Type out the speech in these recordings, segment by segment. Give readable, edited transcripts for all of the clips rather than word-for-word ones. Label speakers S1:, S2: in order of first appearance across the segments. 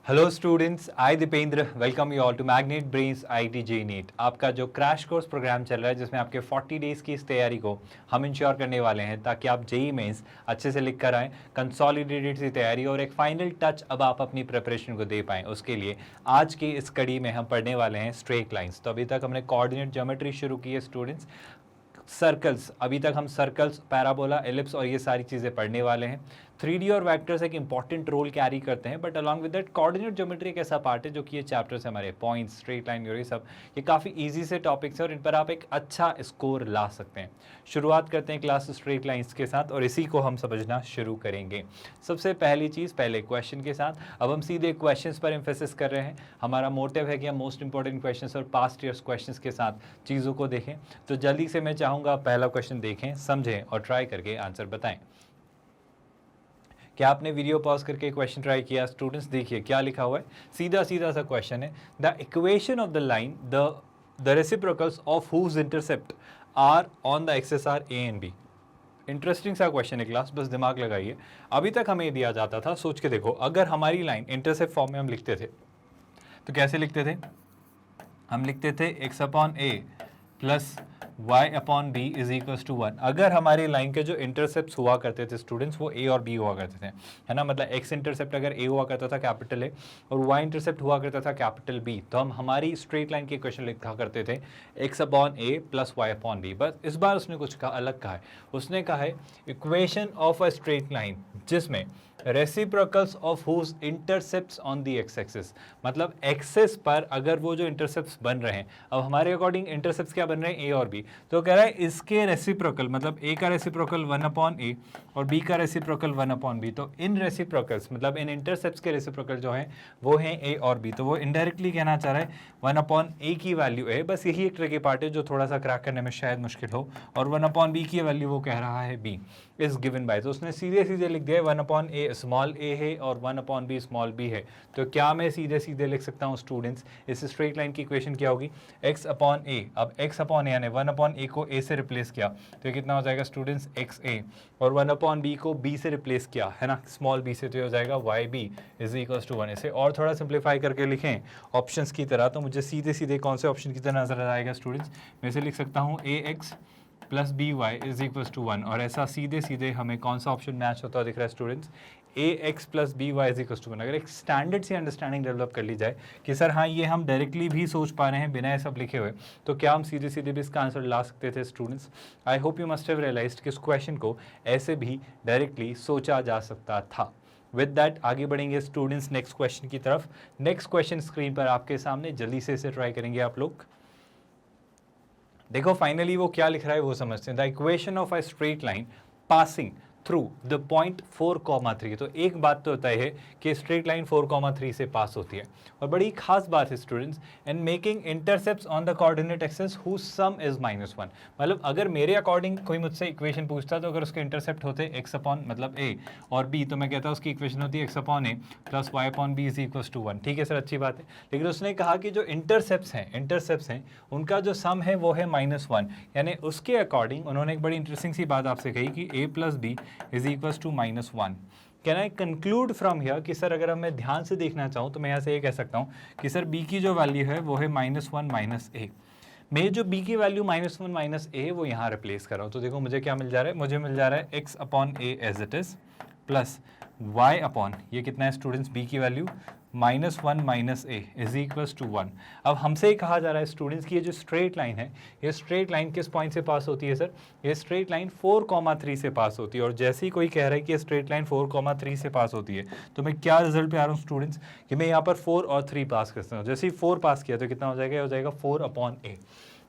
S1: Hello students, I Dipendra welcome you all to Magnet Brains IIT JEE NEET. आपका जो crash course programme चल रहा है जिसमें आपके 40 डेज़ की इस तैयारी को हम इंश्योर करने वाले हैं ताकि आप जेई मेंस अच्छे से लिख कर आएँ, कंसोलिडेटेड सी तैयारी और एक फाइनल टच अब आप अपनी प्रिपरेशन को दे पाएँ। उसके लिए आज की इस कड़ी में हम पढ़ने वाले हैं स्ट्रेट लाइन्स। तो अभी तक हमने कोऑर्डिनेट ज्योमेट्री शुरू की है स्टूडेंट्स। सर्कल्स, अभी तक हम सर्कल्स, पैराबोला, एलिप्स और ये सारी चीज़ें पढ़ने वाले हैं। 3D और वेक्टर्स एक इंपॉर्टेंट रोल कैरी करते हैं, but along with that coordinate geometry एक ऐसा पार्ट है जो कि ये चैप्टर्स हमारे पॉइंट्स, स्ट्रेट लाइन और ये सब ये काफ़ी इजी से टॉपिक्स हैं और इन पर आप एक अच्छा स्कोर ला सकते हैं। शुरुआत करते हैं क्लास स्ट्रेट लाइन्स के साथ और इसी को हम समझना शुरू करेंगे। सबसे पहली चीज़ पहले क्वेश्चन के साथ, अब हम सीधे क्वेश्चंस पर एम्फेसिस कर रहे हैं। हमारा मोटिव है कि हम मोस्ट इंपॉर्टेंट क्वेश्चंस और पास्ट ईयर्स क्वेश्चंस के साथ चीज़ों को देखें। तो जल्दी से मैं चाहूँगा पहला क्वेश्चन देखें, समझें और ट्राई करके आंसर बताएं। क्या आपने वीडियो पॉज करके क्वेश्चन ट्राई किया? स्टूडेंट्स देखिए क्या लिखा हुआ है, सीधा सीधा सा क्वेश्चन है। The equation of the line the reciprocals of whose intercept are on the axes are a and b. Interesting सा क्वेश्चन है क्लास, बस दिमाग लगाइए। अभी तक हमें दिया जाता था, सोच के देखो, अगर हमारी लाइन इंटरसेप्ट फॉर्म में हम लिखते थे तो कैसे लिखते थे? हम लिखते थे x upon a plus y upon b is equals to 1। अगर हमारी लाइन के जो इंटरसेप्ट हुआ करते थे स्टूडेंट्स वो a और b हुआ करते थे, है ना। मतलब x इंटरसेप्ट अगर a हुआ करता था कैपिटल A और y इंटरसेप्ट हुआ करता था कैपिटल B, तो हम हमारी स्ट्रेट लाइन के इक्वेशन लिखा करते थे x upon a plus y upon b। बस इस बार उसने कुछ अलग कहा है। उसने कहा है equation of a straight line जिसमें reciprocals of whose intercepts on the x axis, मतलब एक्सिस पर अगर वो जो इंटरसेप्ट्स बन रहे हैं, अब हमारे अकॉर्डिंग इंटरसेप्ट्स क्या बन रहे हैं? ए और बी। तो कह रहा है इसके रेसिप्रोकल, मतलब ए का रेसिप्रोकल 1 अपॉन ए और बी का रेसिप्रोकल 1 अपॉन बी। तो इन रेसिप्रोकल्स मतलब इन इंटरसेप्ट्स के रेसिप्रोकल जो हैं वो हैं ए और बी। तो वो इनडायरेक्टली कहना चाह रहा है 1 अपॉन ए की वैल्यू है। बस यही एक ट्रिकी पार्ट है जो थोड़ा सा क्रैक करने में शायद मुश्किल हो, और 1 अपॉन बी की वैल्यू वो कह रहा है बी इज गिवन बाय। तो उसने सीधे सीधे लिख दिया 1 अपॉन ए स्मॉल ए है और 1 अपॉन बी स्मॉल बी है। तो क्या मैं सीधे सीधे लिख सकता हूँ स्टूडेंट्स, इस स्ट्रेट लाइन की इक्वेशन क्या होगी? x अपॉन ए। अब x अपॉन ए यानी 1 अपॉन ए को a से रिप्लेस किया तो ये कितना हो जाएगा स्टूडेंट्स? xa। और 1 अपॉन b को b से रिप्लेस किया, है ना, स्मॉल b से, तो ये हो जाएगा yb इज इक्वल्स टू 1। इसे और थोड़ा सिंप्लीफाई करके लिखें ऑप्शंस की तरह तो मुझे सीधे सीधे कौन से ऑप्शन की तरह नजर आएगा स्टूडेंट्स? मैं इसे लिख सकता हूँ ax plus b y is equals to 1। और ऐसा सीधे सीधे हमें कौन सा ऑप्शन मैच होता है दिख रहा है students? A x plus b y is equals to 1। अगर एक स्टैंडर्ड सी अंडरस्टैंडिंग डेवलप कर ली जाए कि सर हाँ ये हम डायरेक्टली भी सोच पा रहे हैं बिना ये सब लिखे हुए, तो क्या हम सीधे सीधे भी इसका आंसर ला सकते थे students? I hope you must have realised कि इस क्वेश्चन को ऐसे भी डायरेक्टली सोचा जा सकता था। विद दैट आगे बढ़ेंगे स्टूडेंट्स नेक्स्ट क्वेश्चन की तरफ। नेक्स्ट क्वेश्चन स्क्रीन पर आपके सामने, जल्दी से इसे ट्राई करेंगे आप लोग। देखो फाइनली वो क्या लिख रहा है वो समझते हैं। The equation of a straight line passing through the point 4,3। तो एक बात तो होता है कि स्ट्रेट लाइन 4,3 से पास होती है, और बड़ी खास बात है students, and making intercepts on the coordinate axis whose sum is -1। मतलब अगर मेरे अकॉर्डिंग कोई मुझसे इक्वेशन पूछता तो अगर उसके इंटरसेप्ट होते x अपॉन मतलब a और b, तो मैं कहता उसकी इक्वेशन होती है x upon a plus y upon b is equals to 1। ठीक है सर, अच्छी बात है। लेकिन उसने कहा कि जो इंटरसेप्ट्स हैं उनका जो सम है वो है -1, यानी उसके अकॉर्डिंग उन्होंने एक बड़ी इंटरेस्टिंग सी बात आपसे कही कि a plus b is equals to -1। Can I conclude from here कि सर अगर मैं ध्यान से देखना चाहूँ तो मैं यहाँ से ये कह सकता हूँ कि सर b की जो वैल्यू है वो है -1 - a। मैं जो b की वैल्यू -1 - a वो यहाँ रिप्लेस कर रहा हूँ। तो देखो मुझे क्या मिल जा रहा है, मुझे मिल जा रहा है x upon a as it is plus y upon, ये कितना है स्टूडेंट्स, b की value -1 - a is equals to 1। अब हमसे ही कहा जा रहा है स्टूडेंट्स कि ये जो स्ट्रेट लाइन है, ये स्ट्रेट लाइन किस पॉइंट से पास होती है सर? ये स्ट्रेट लाइन 4,3 से पास होती है। और जैसे ही कोई कह रहा है कि ये स्ट्रेट लाइन 4,3 से पास होती है तो मैं क्या रिजल्ट पे आ रहा हूँ स्टूडेंट्स कि मैं यहाँ पर 4 और 3 पास कर सकता हूँ। जैसे ही 4 पास किया तो कितना हो जाएगा? हो जाएगा 4 अपॉन a।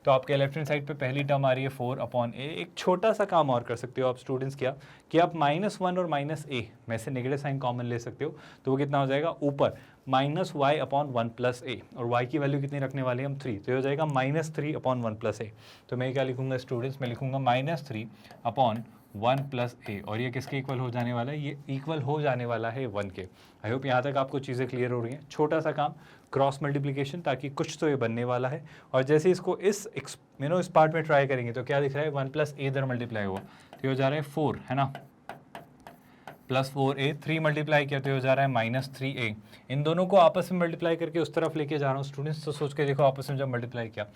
S1: तो आपके लेफ्ट हैंड साइड पे पहली टर्म आ रही है 4 अपॉन a। एक छोटा सा काम और कर सकते हो आप स्टूडेंट्स, क्या कि आप -1 और -a में से नेगेटिव साइन कॉमन ले सकते हो, तो वो कितना हो जाएगा ऊपर -y अपॉन 1 प्लस a, और y की वैल्यू कितनी रखने वाले हैं हम? 3, तो ये हो जाएगा -3 अपॉन 1 प्लस a। तो मैं क्या लिखूंगा स्टूडेंट्स? मैं लिखूंगा -3 अपॉन 1 प्लस a, और ये किसके इक्वल हो जाने वाला है? ये इक्वल हो जाने वाला है 1 के। आई होप यहाँ तक आपको चीज़ें क्लियर हो रही हैं। छोटा सा काम क्रॉस मल्टीप्लिकेशन, ताकि कुछ तो ये बनने वाला है। और जैसे इसको इस पार्ट में ट्राई करेंगे तो क्या दिख रहा है? 1 प्लस a इधर मल्टीप्लाई हुआ तो ये हो जा रहा है 4, है ना, प्लस 4a, 3 मल्टीप्लाई किया तो हो जा रहा है माइनस 3a। इन दोनों को आपस में मल्टीप्लाई करके उस तरफ लेके जा रहा हूँ स्टूडेंट्स, तो सोच के देखो आपस में जब मल्टीप्लाई किया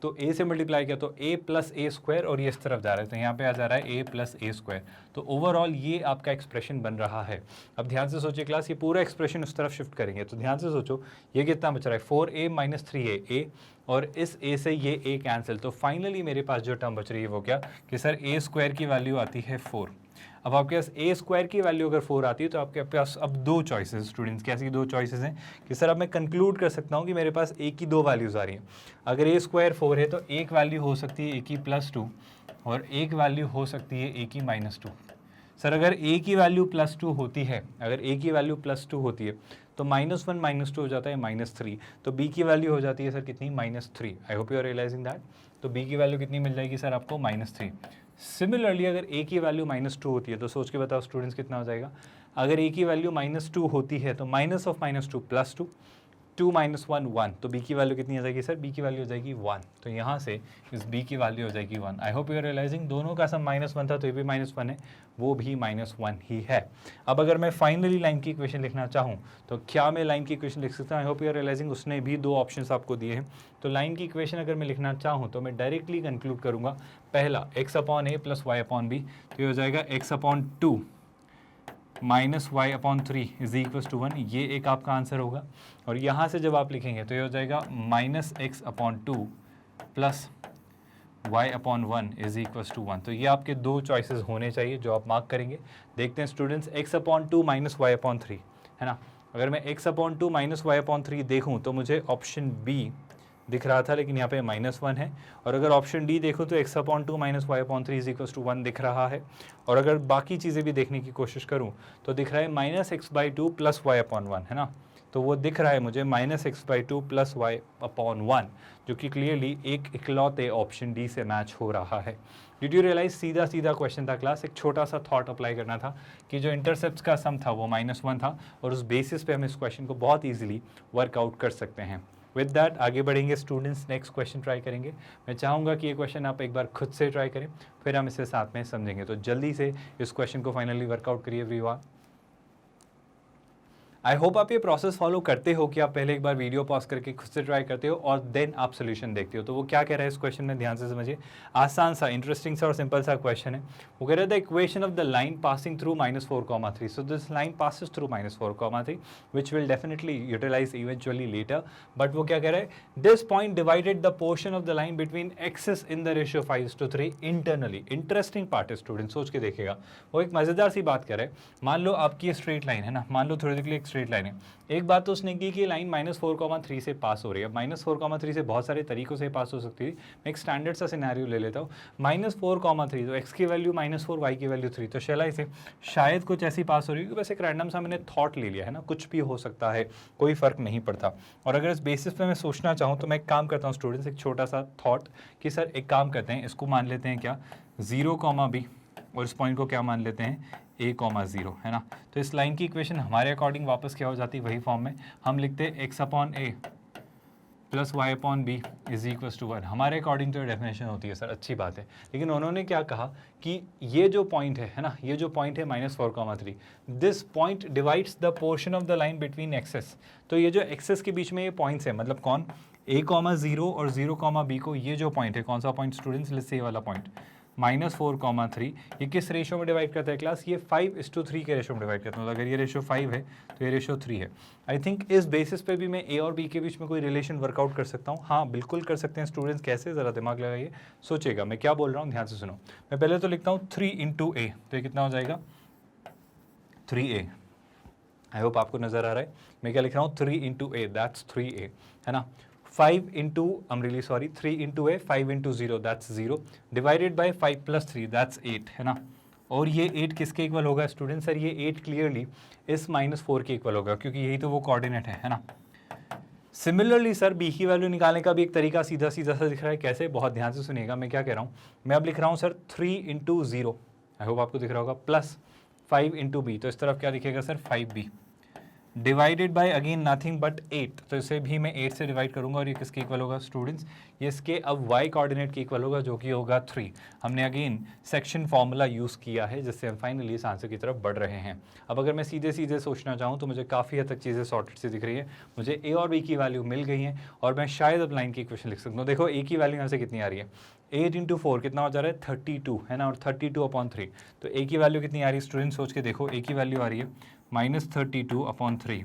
S1: तो a से मल्टीप्लाई किया तो a प्लस ए स्क्वायर और ये इस तरफ जा रहा है तो यहाँ पे आ जा रहा है a प्लस ए स्क्वायर। तो ओवरऑल ये आपका एक्सप्रेशन बन रहा है। अब ध्यान से सोचिए क्लास, ये पूरा एक्सप्रेशन उस तरफ शिफ्ट करेंगे तो ध्यान से सोचो ये कितना बच रहा है 4a माइनस 3a, a और इस a से ये a कैंसिल, तो फाइनली मेरे पास जो टर्म बच रही है वो क्या कि सर a स्क्वायर की वैल्यू आती है 4। अब आपके पास a स्क्वायर की वैल्यू अगर 4 आती है तो आपके पास अब दो चॉइसेस स्टूडेंट्स, कैसी दो चॉइसेस हैं कि सर अब मैं कंक्लूड कर सकता हूँ कि मेरे पास a की दो वैल्यूज़ आ रही हैं। अगर a स्क्वायर 4 है तो एक वैल्यू हो सकती है a की +2 और एक वैल्यू हो सकती है a की -2। सर अगर a की वैल्यू +2 होती है, अगर a की वैल्यू +2 होती है तो -1 -2 हो जाता है -3, तो b की वैल्यू हो जाती है सर कितनी -3। I hope you are realising that. तो b की वैल्यू कितनी मिल जाएगी सर आपको -3। सिमिलरली अगर a की वैल्यू -2 होती है तो सोच के बताओ स्टूडेंट्स कितना हो जाएगा। अगर a की वैल्यू -2 होती है तो माइनस ऑफ -2 +2, 2 - 1 1, तो b की वैल्यू कितनी आ जाएगी सर, b की वैल्यू हो जाएगी 1। तो यहाँ से इस b की वैल्यू हो जाएगी 1। I hope you are realising, दोनों का सम -1 था तो ये भी -1 है, वो भी -1 ही है। अब अगर मैं फाइनली लाइन की इक्वेशन लिखना चाहूँ तो क्या मैं लाइन की इक्वेशन लिख सकता हूँ। I hope you are realising, उसने भी दो ऑप्शंस आपको दिए हैं। तो लाइन की इक्वेशन अगर मैं लिखना चाहूँ तो मैं डायरेक्टली कंक्लूड करूँगा, पहला x/a प्लस y/b, तो ये हो जाएगा x/2 minus y/3 is equals to 1, ये एक आपका आंसर होगा। और यहाँ से जब आप लिखेंगे तो ये हो जाएगा -x/2 plus y/1 is equals to 1। तो ये आपके दो चॉइसेस होने चाहिए जो आप मार्क करेंगे। देखते हैं स्टूडेंट्स, x/2 माइनस y/3 है ना। अगर मैं x/2 माइनस y/3 देखूँ तो मुझे ऑप्शन बी दिख रहा था, लेकिन यहाँ पे -1 है। और अगर ऑप्शन डी देखो तो x/2 minus y/3 is equals to 1 दिख रहा है। और अगर बाकी चीज़ें भी देखने की कोशिश करूँ तो दिख रहा है -x/2 प्लस y/1 है ना। तो वो दिख रहा है मुझे -x/2 प्लस y/1, जो कि क्लियरली एक इकलौते ऑप्शन डी से मैच हो रहा है। डिड यू रियलाइज, सीधा सीधा क्वेश्चन था क्लास, एक छोटा सा थॉट अप्लाई करना था कि जो इंटरसेप्ट्स का सम था वो -1 था और उस बेसिस पे हम इस क्वेश्चन को बहुत ईजिली वर्कआउट कर सकते हैं। विद दैट आगे बढ़ेंगे स्टूडेंट्स, नेक्स्ट क्वेश्चन ट्राई करेंगे। मैं चाहूँगा कि ये क्वेश्चन आप एक बार खुद से ट्राई करें, फिर हम इसे साथ में समझेंगे। तो जल्दी से इस क्वेश्चन को फाइनली वर्कआउट करिए एवरीवन। आई होप आप ये प्रोसेस फॉलो करते हो कि आप पहले एक बार वीडियो पॉज करके खुद से ट्राई करते हो और देन आप सोल्यूशन देखते हो। तो वो क्या कह रहा है इस क्वेश्चन में, ध्यान से समझिए। आसान सा, इंटरेस्टिंग सा और सिंपल सा क्वेश्चन है। वो कह रहा है the equation of the line passing through -4,3। So this line passes through -4,3 which will definitely utilise eventually later. But वो क्या कह रहा है, this point divided the portion of the line between axes in the ratio 5:3 internally. Interesting part है student, सोच के देखेगा। वो एक मजेदार सी बात कर रहा है। मान लो आपकी स्ट्रेट लाइन है ना, मान लो थोड़ी देर के लिए स्ट्रेट लाइन है। एक बात तो उसने की कि लाइन -4,3 से पास हो रही है। -4,3 से बहुत सारे तरीकों से पास हो सकती है। मैं एक स्टैंडर्ड सा सिनेरियो ले लेता हूँ, -4,3 तो x की वैल्यू -4, y की वैल्यू 3, तो शैला से शायद कुछ ऐसी पास हो रही है। बस एक रैंडम सा मैंने थॉट ले लिया है ना, कुछ भी हो सकता है, कोई फर्क नहीं पड़ता। और अगर इस बेसिस पे मैं सोचना चाहूँ तो मैं एक काम करता हूँ स्टूडेंट्स, एक छोटा सा थॉट कि सर एक काम करते हैं, इसको मान लेते हैं क्या 0,b और इस पॉइंट को क्या मान लेते हैं a,0 है ना। तो इस लाइन की इक्वेशन हमारे अकॉर्डिंग वापस क्या हो जाती है, वही फॉर्म में हम लिखते हैं x/a plus y/b is equals to 1। हमारे अकॉर्डिंग तो डेफिनेशन होती है सर, अच्छी बात है। लेकिन उन्होंने क्या कहा कि ये जो पॉइंट है ना, ये जो पॉइंट है -4,3, this point divides the portion of the line between axes. तो ये जो एक्सेस के बीच में ये पॉइंट्स है, मतलब कौन, a,0 और 0,b को, ये जो पॉइंट है, कौन सा पॉइंट स्टूडेंट्स, लेट्स से ये वाला पॉइंट -4,3, ये किस रेशियो में डिवाइड करता है क्लास, ये 5:3 के रेशियो में डिवाइड करता है। मतलब अगर ये रेशियो 5 है तो ये रेशियो 3 है। आई थिंक इस बेसिस पे भी मैं ए और बी के बीच में कोई रिलेशन वर्कआउट कर सकता हूँ। हाँ बिल्कुल कर सकते हैं स्टूडेंट्स, कैसे, ज़रा दिमाग लगाइए, सोचेगा मैं क्या बोल रहा हूँ, ध्यान से सुनो। मैं पहले तो लिखता हूँ 3 × a, तो ये कितना हो जाएगा 3a। आई होप आपको नज़र आ रहा है। मैं क्या लिख रहा हूँ 3 × a, दैट्स 3a है ना। 3 × a, 5 × 0, that's 0, divided by 5 + 3, that's 8 है ना। और ये 8 किसके इक्वल होगा स्टूडेंट, सर ये 8 क्लियरली इस -4 के इक्वल होगा, क्योंकि यही तो वो कोऑर्डिनेट है ना। सिमिलरली सर बी की वैल्यू निकालने का भी एक तरीका सीधा सीधा सा दिख रहा है। कैसे, बहुत ध्यान से सुनिएगा मैं क्या कह रहा हूँ। मैं अब लिख रहा हूँ सर 3 × 0, आई होप आपको दिख रहा होगा, प्लस 5 × b, तो इस तरफ क्या दिखेगा sir 5b, divided by again nothing but 8, तो इसे भी मैं 8 से डिवाइड करूंगा और ये किसके इक्वल होगा स्टूडेंट्स, ये इसके अब y कोऑर्डिनेट के इक्वल होगा जो कि होगा 3। हमने अगेन सेक्शन फॉर्मूला यूज़ किया है जिससे हम फाइनली इस आंसर की तरफ बढ़ रहे हैं। अब अगर मैं सीधे सीधे सोचना चाहूँ तो मुझे काफ़ी हद तक चीज़ें सॉर्टेड सी दिख रही है, मुझे a और b की वैल्यू मिल गई है और मैं शायद अब लाइन की इक्वेशन लिख सकता हूँ। देखो a की वैल्यू यहाँ से कितनी आ रही है, 8 इंटू 4 कितना हो जा रहा है 32 है ना, और 32/3, तो a की वैल्यू कितनी आ रही है स्टूडेंट, सोच के देखो a की वैल्यू आ रही है -32/3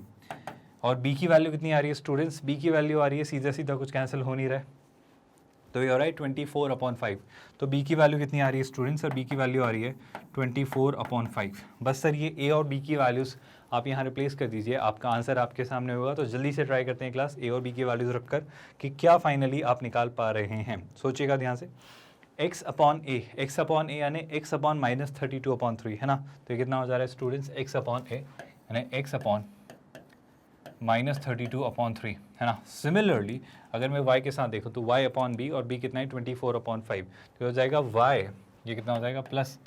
S1: और b की वैल्यू कितनी आ रही है स्टूडेंट्स, b की वैल्यू आ रही है सीधा सीधा कुछ कैंसिल हो नहीं रहा है, तो ये हो रहा है 24/5। तो b की वैल्यू कितनी आ रही है स्टूडेंट्स, और b की वैल्यू आ रही है 24/5। बस सर ये a और b की वैल्यूज़ आप यहाँ रिप्लेस कर दीजिए, आपका आंसर आपके सामने होगा। तो जल्दी से ट्राई करते हैं क्लास a और b की वैल्यूज़ रखकर कि क्या फाइनली आप निकाल पा रहे हैं। सोचिएगा ध्यान से, x/a यानी x/-32/3 है ना, तो ये कितना हो जा रहा है स्टूडेंट्स, x/a यानी x/-32/3 है ना। सिमिलरली अगर मैं y के साथ देखूँ तो y/b और b कितना है 24/5, तो हो जाएगा y, ये कितना हो जाएगा प्लस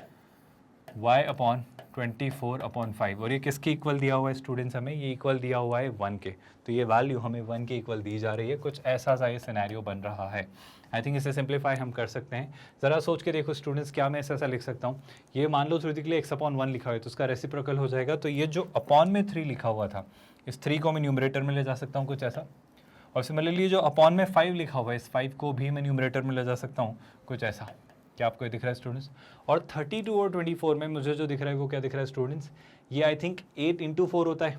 S1: y/24/5, और ये किसके इक्वल दिया हुआ है स्टूडेंट्स, हमें ये इक्वल दिया हुआ है 1 के, तो ये वैल्यू हमें 1 के इक्वल दी जा रही है। कुछ ऐसा सा ये सिनेरियो बन रहा है। आई थिंक इसे सिंप्लीफाई हम कर सकते हैं। ज़रा सोच के देखो स्टूडेंट्स, क्या मैं ऐसा लिख सकता हूँ, ये मान लो थ्योरेटिकली x/1 लिखा हुआ है तो उसका रेसिप्रोकल हो जाएगा, तो ये जो अपॉन में 3 लिखा हुआ था इस 3 को मैं न्यूमरेटर में ले जा सकता हूँ कुछ ऐसा, और सिमिलरली जो अपॉन में 5 लिखा हुआ है इस 5 को भी मैं न्यूमरेटर में ले जा सकता हूँ कुछ ऐसा। क्या आपको ये दिख रहा है स्टूडेंट्स, और 32 और 24 में मुझे जो दिख रहा है वो क्या दिख रहा है स्टूडेंट्स, ये आई थिंक 8 इंटू 4 होता है,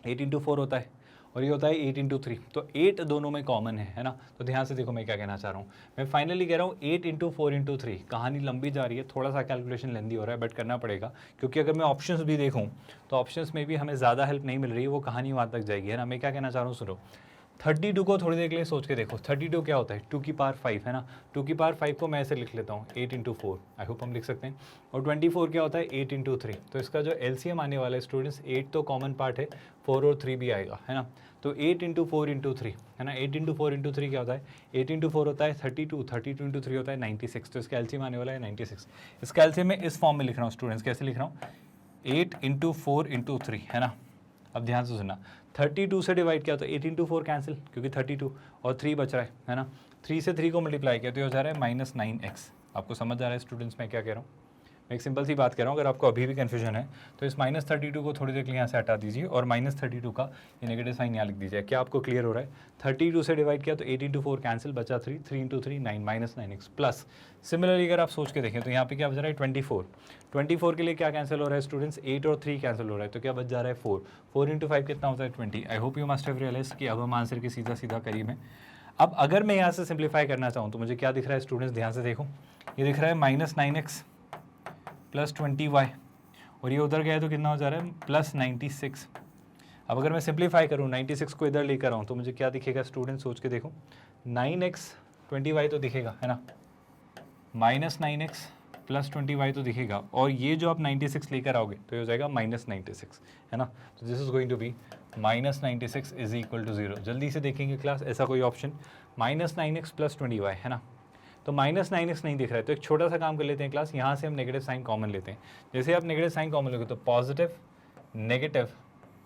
S1: 8 इंटू 4 होता है, और ये होता है 8 इंटू 3, तो 8 दोनों में कॉमन है ना। तो ध्यान से देखो मैं क्या कहना चाह रहा हूँ, मैं फाइनली कह रहा हूँ 8 इंटू 4 इंटू 3। कहानी लंबी जा रही है, थोड़ा सा कैलकुलेशन लेंदी हो रहा है बट करना पड़ेगा, क्योंकि अगर मैं ऑप्शंस भी देखूँ तो ऑप्शंस में भी हमें ज़्यादा हेल्प नहीं मिल रही है, वो कहानी वहाँ तक जाएगी है ना। मैं क्या कहना चाह रहा हूँ सुनो, 32 को थोड़ी देर के लिए सोच के देखो, 32 क्या होता है 2 की पावर 5 है ना, 2 की पावर 5 को मैं ऐसे लिख लेता हूँ 8 इंटू 4, आई होप हम लिख सकते हैं, और 24 क्या होता है 8 इंटू 3, तो इसका जो एलसीएम आने वाला है स्टूडेंट्स, 8 तो कॉमन पार्ट है, 4 और 3 भी आएगा है ना, तो 8 इंटू 4 इंटू 3 है ना, 8 इंटू 4 इंटू 3 क्या होता है, 8 इंटू 4 होता है 32, 32 इंटू 3 होता है 96, तो इसका एलसीएम आने वाला है 96। इसका एलसीएम मैं इस फॉर्म में लिख रहा हूँ स्टूडेंट्स, कैसे लिख रहा हूँ, 8 इंटू 4 इंटू 3 है ना। अब ध्यान से सुनना, 32 से डिवाइड किया तो 8 इंटू 4 कैंसिल, क्योंकि 32 और 3 बच रहा है ना, 3 से 3 को मल्टीप्लाई किया तो ये हो जा रहा है -9x। आपको समझ आ रहा है स्टूडेंट्स मैं क्या कह रहा हूँ, मैं एक सिंपल सी बात कह रहा हूँ, अगर आपको अभी भी कन्फ्यूजन है तो इस -32 को थोड़ी देर के लिए यहाँ से हटा दीजिए और -32 का ये नेगेटिव साइन यहाँ लिख दीजिए। क्या आपको क्लियर हो रहा है, 32 से डिवाइड किया तो 8 इंटू 4 कैंसिल, बचा 3, 3 इंटू 3 9, -9x प्लस। सिमिलरली अगर आप सोच के देखें तो यहाँ पे क्या बच रहा है 24 के लिए क्या कैंसिल हो रहा है स्टूडेंट्स, 8 और 3 कैंसिल हो रहा है, तो क्या बच जा रहा है 4 इंटू 5 कितना होता है 20। I hope you must have realise कि अब हम आंसर के सीधा सीधा करीब हैं। अब अगर मैं यहाँ से सिंप्लीफाई करना चाहूँ तो मुझे क्या दिख रहा है स्टूडेंट्स, ध्यान से देखो, ये दिख रहा है -9x प्लस 20y, और ये उधर गया तो कितना हो जा रहा है +96। अब अगर मैं सिंप्लीफाई करूँ 96 को इधर लेकर आऊँ तो मुझे क्या दिखेगा स्टूडेंट, सोच के देखो, 9x 20y तो दिखेगा है ना, -9x प्लस 20y तो दिखेगा, और ये जो आप 96 लेकर आओगे तो ये हो जाएगा -96 है ना। तो this is going to be -96 is equal to 0। जल्दी से देखेंगे क्लास, ऐसा कोई ऑप्शन, -9x प्लस 20y है ना, तो -9x नहीं दिख रहा है, तो एक छोटा सा काम कर लेते हैं क्लास, यहाँ से हम नेगेटिव साइन कॉमन लेते हैं। जैसे आप नेगेटिव साइन कॉमन लोगे तो पॉजिटिव नेगेटिव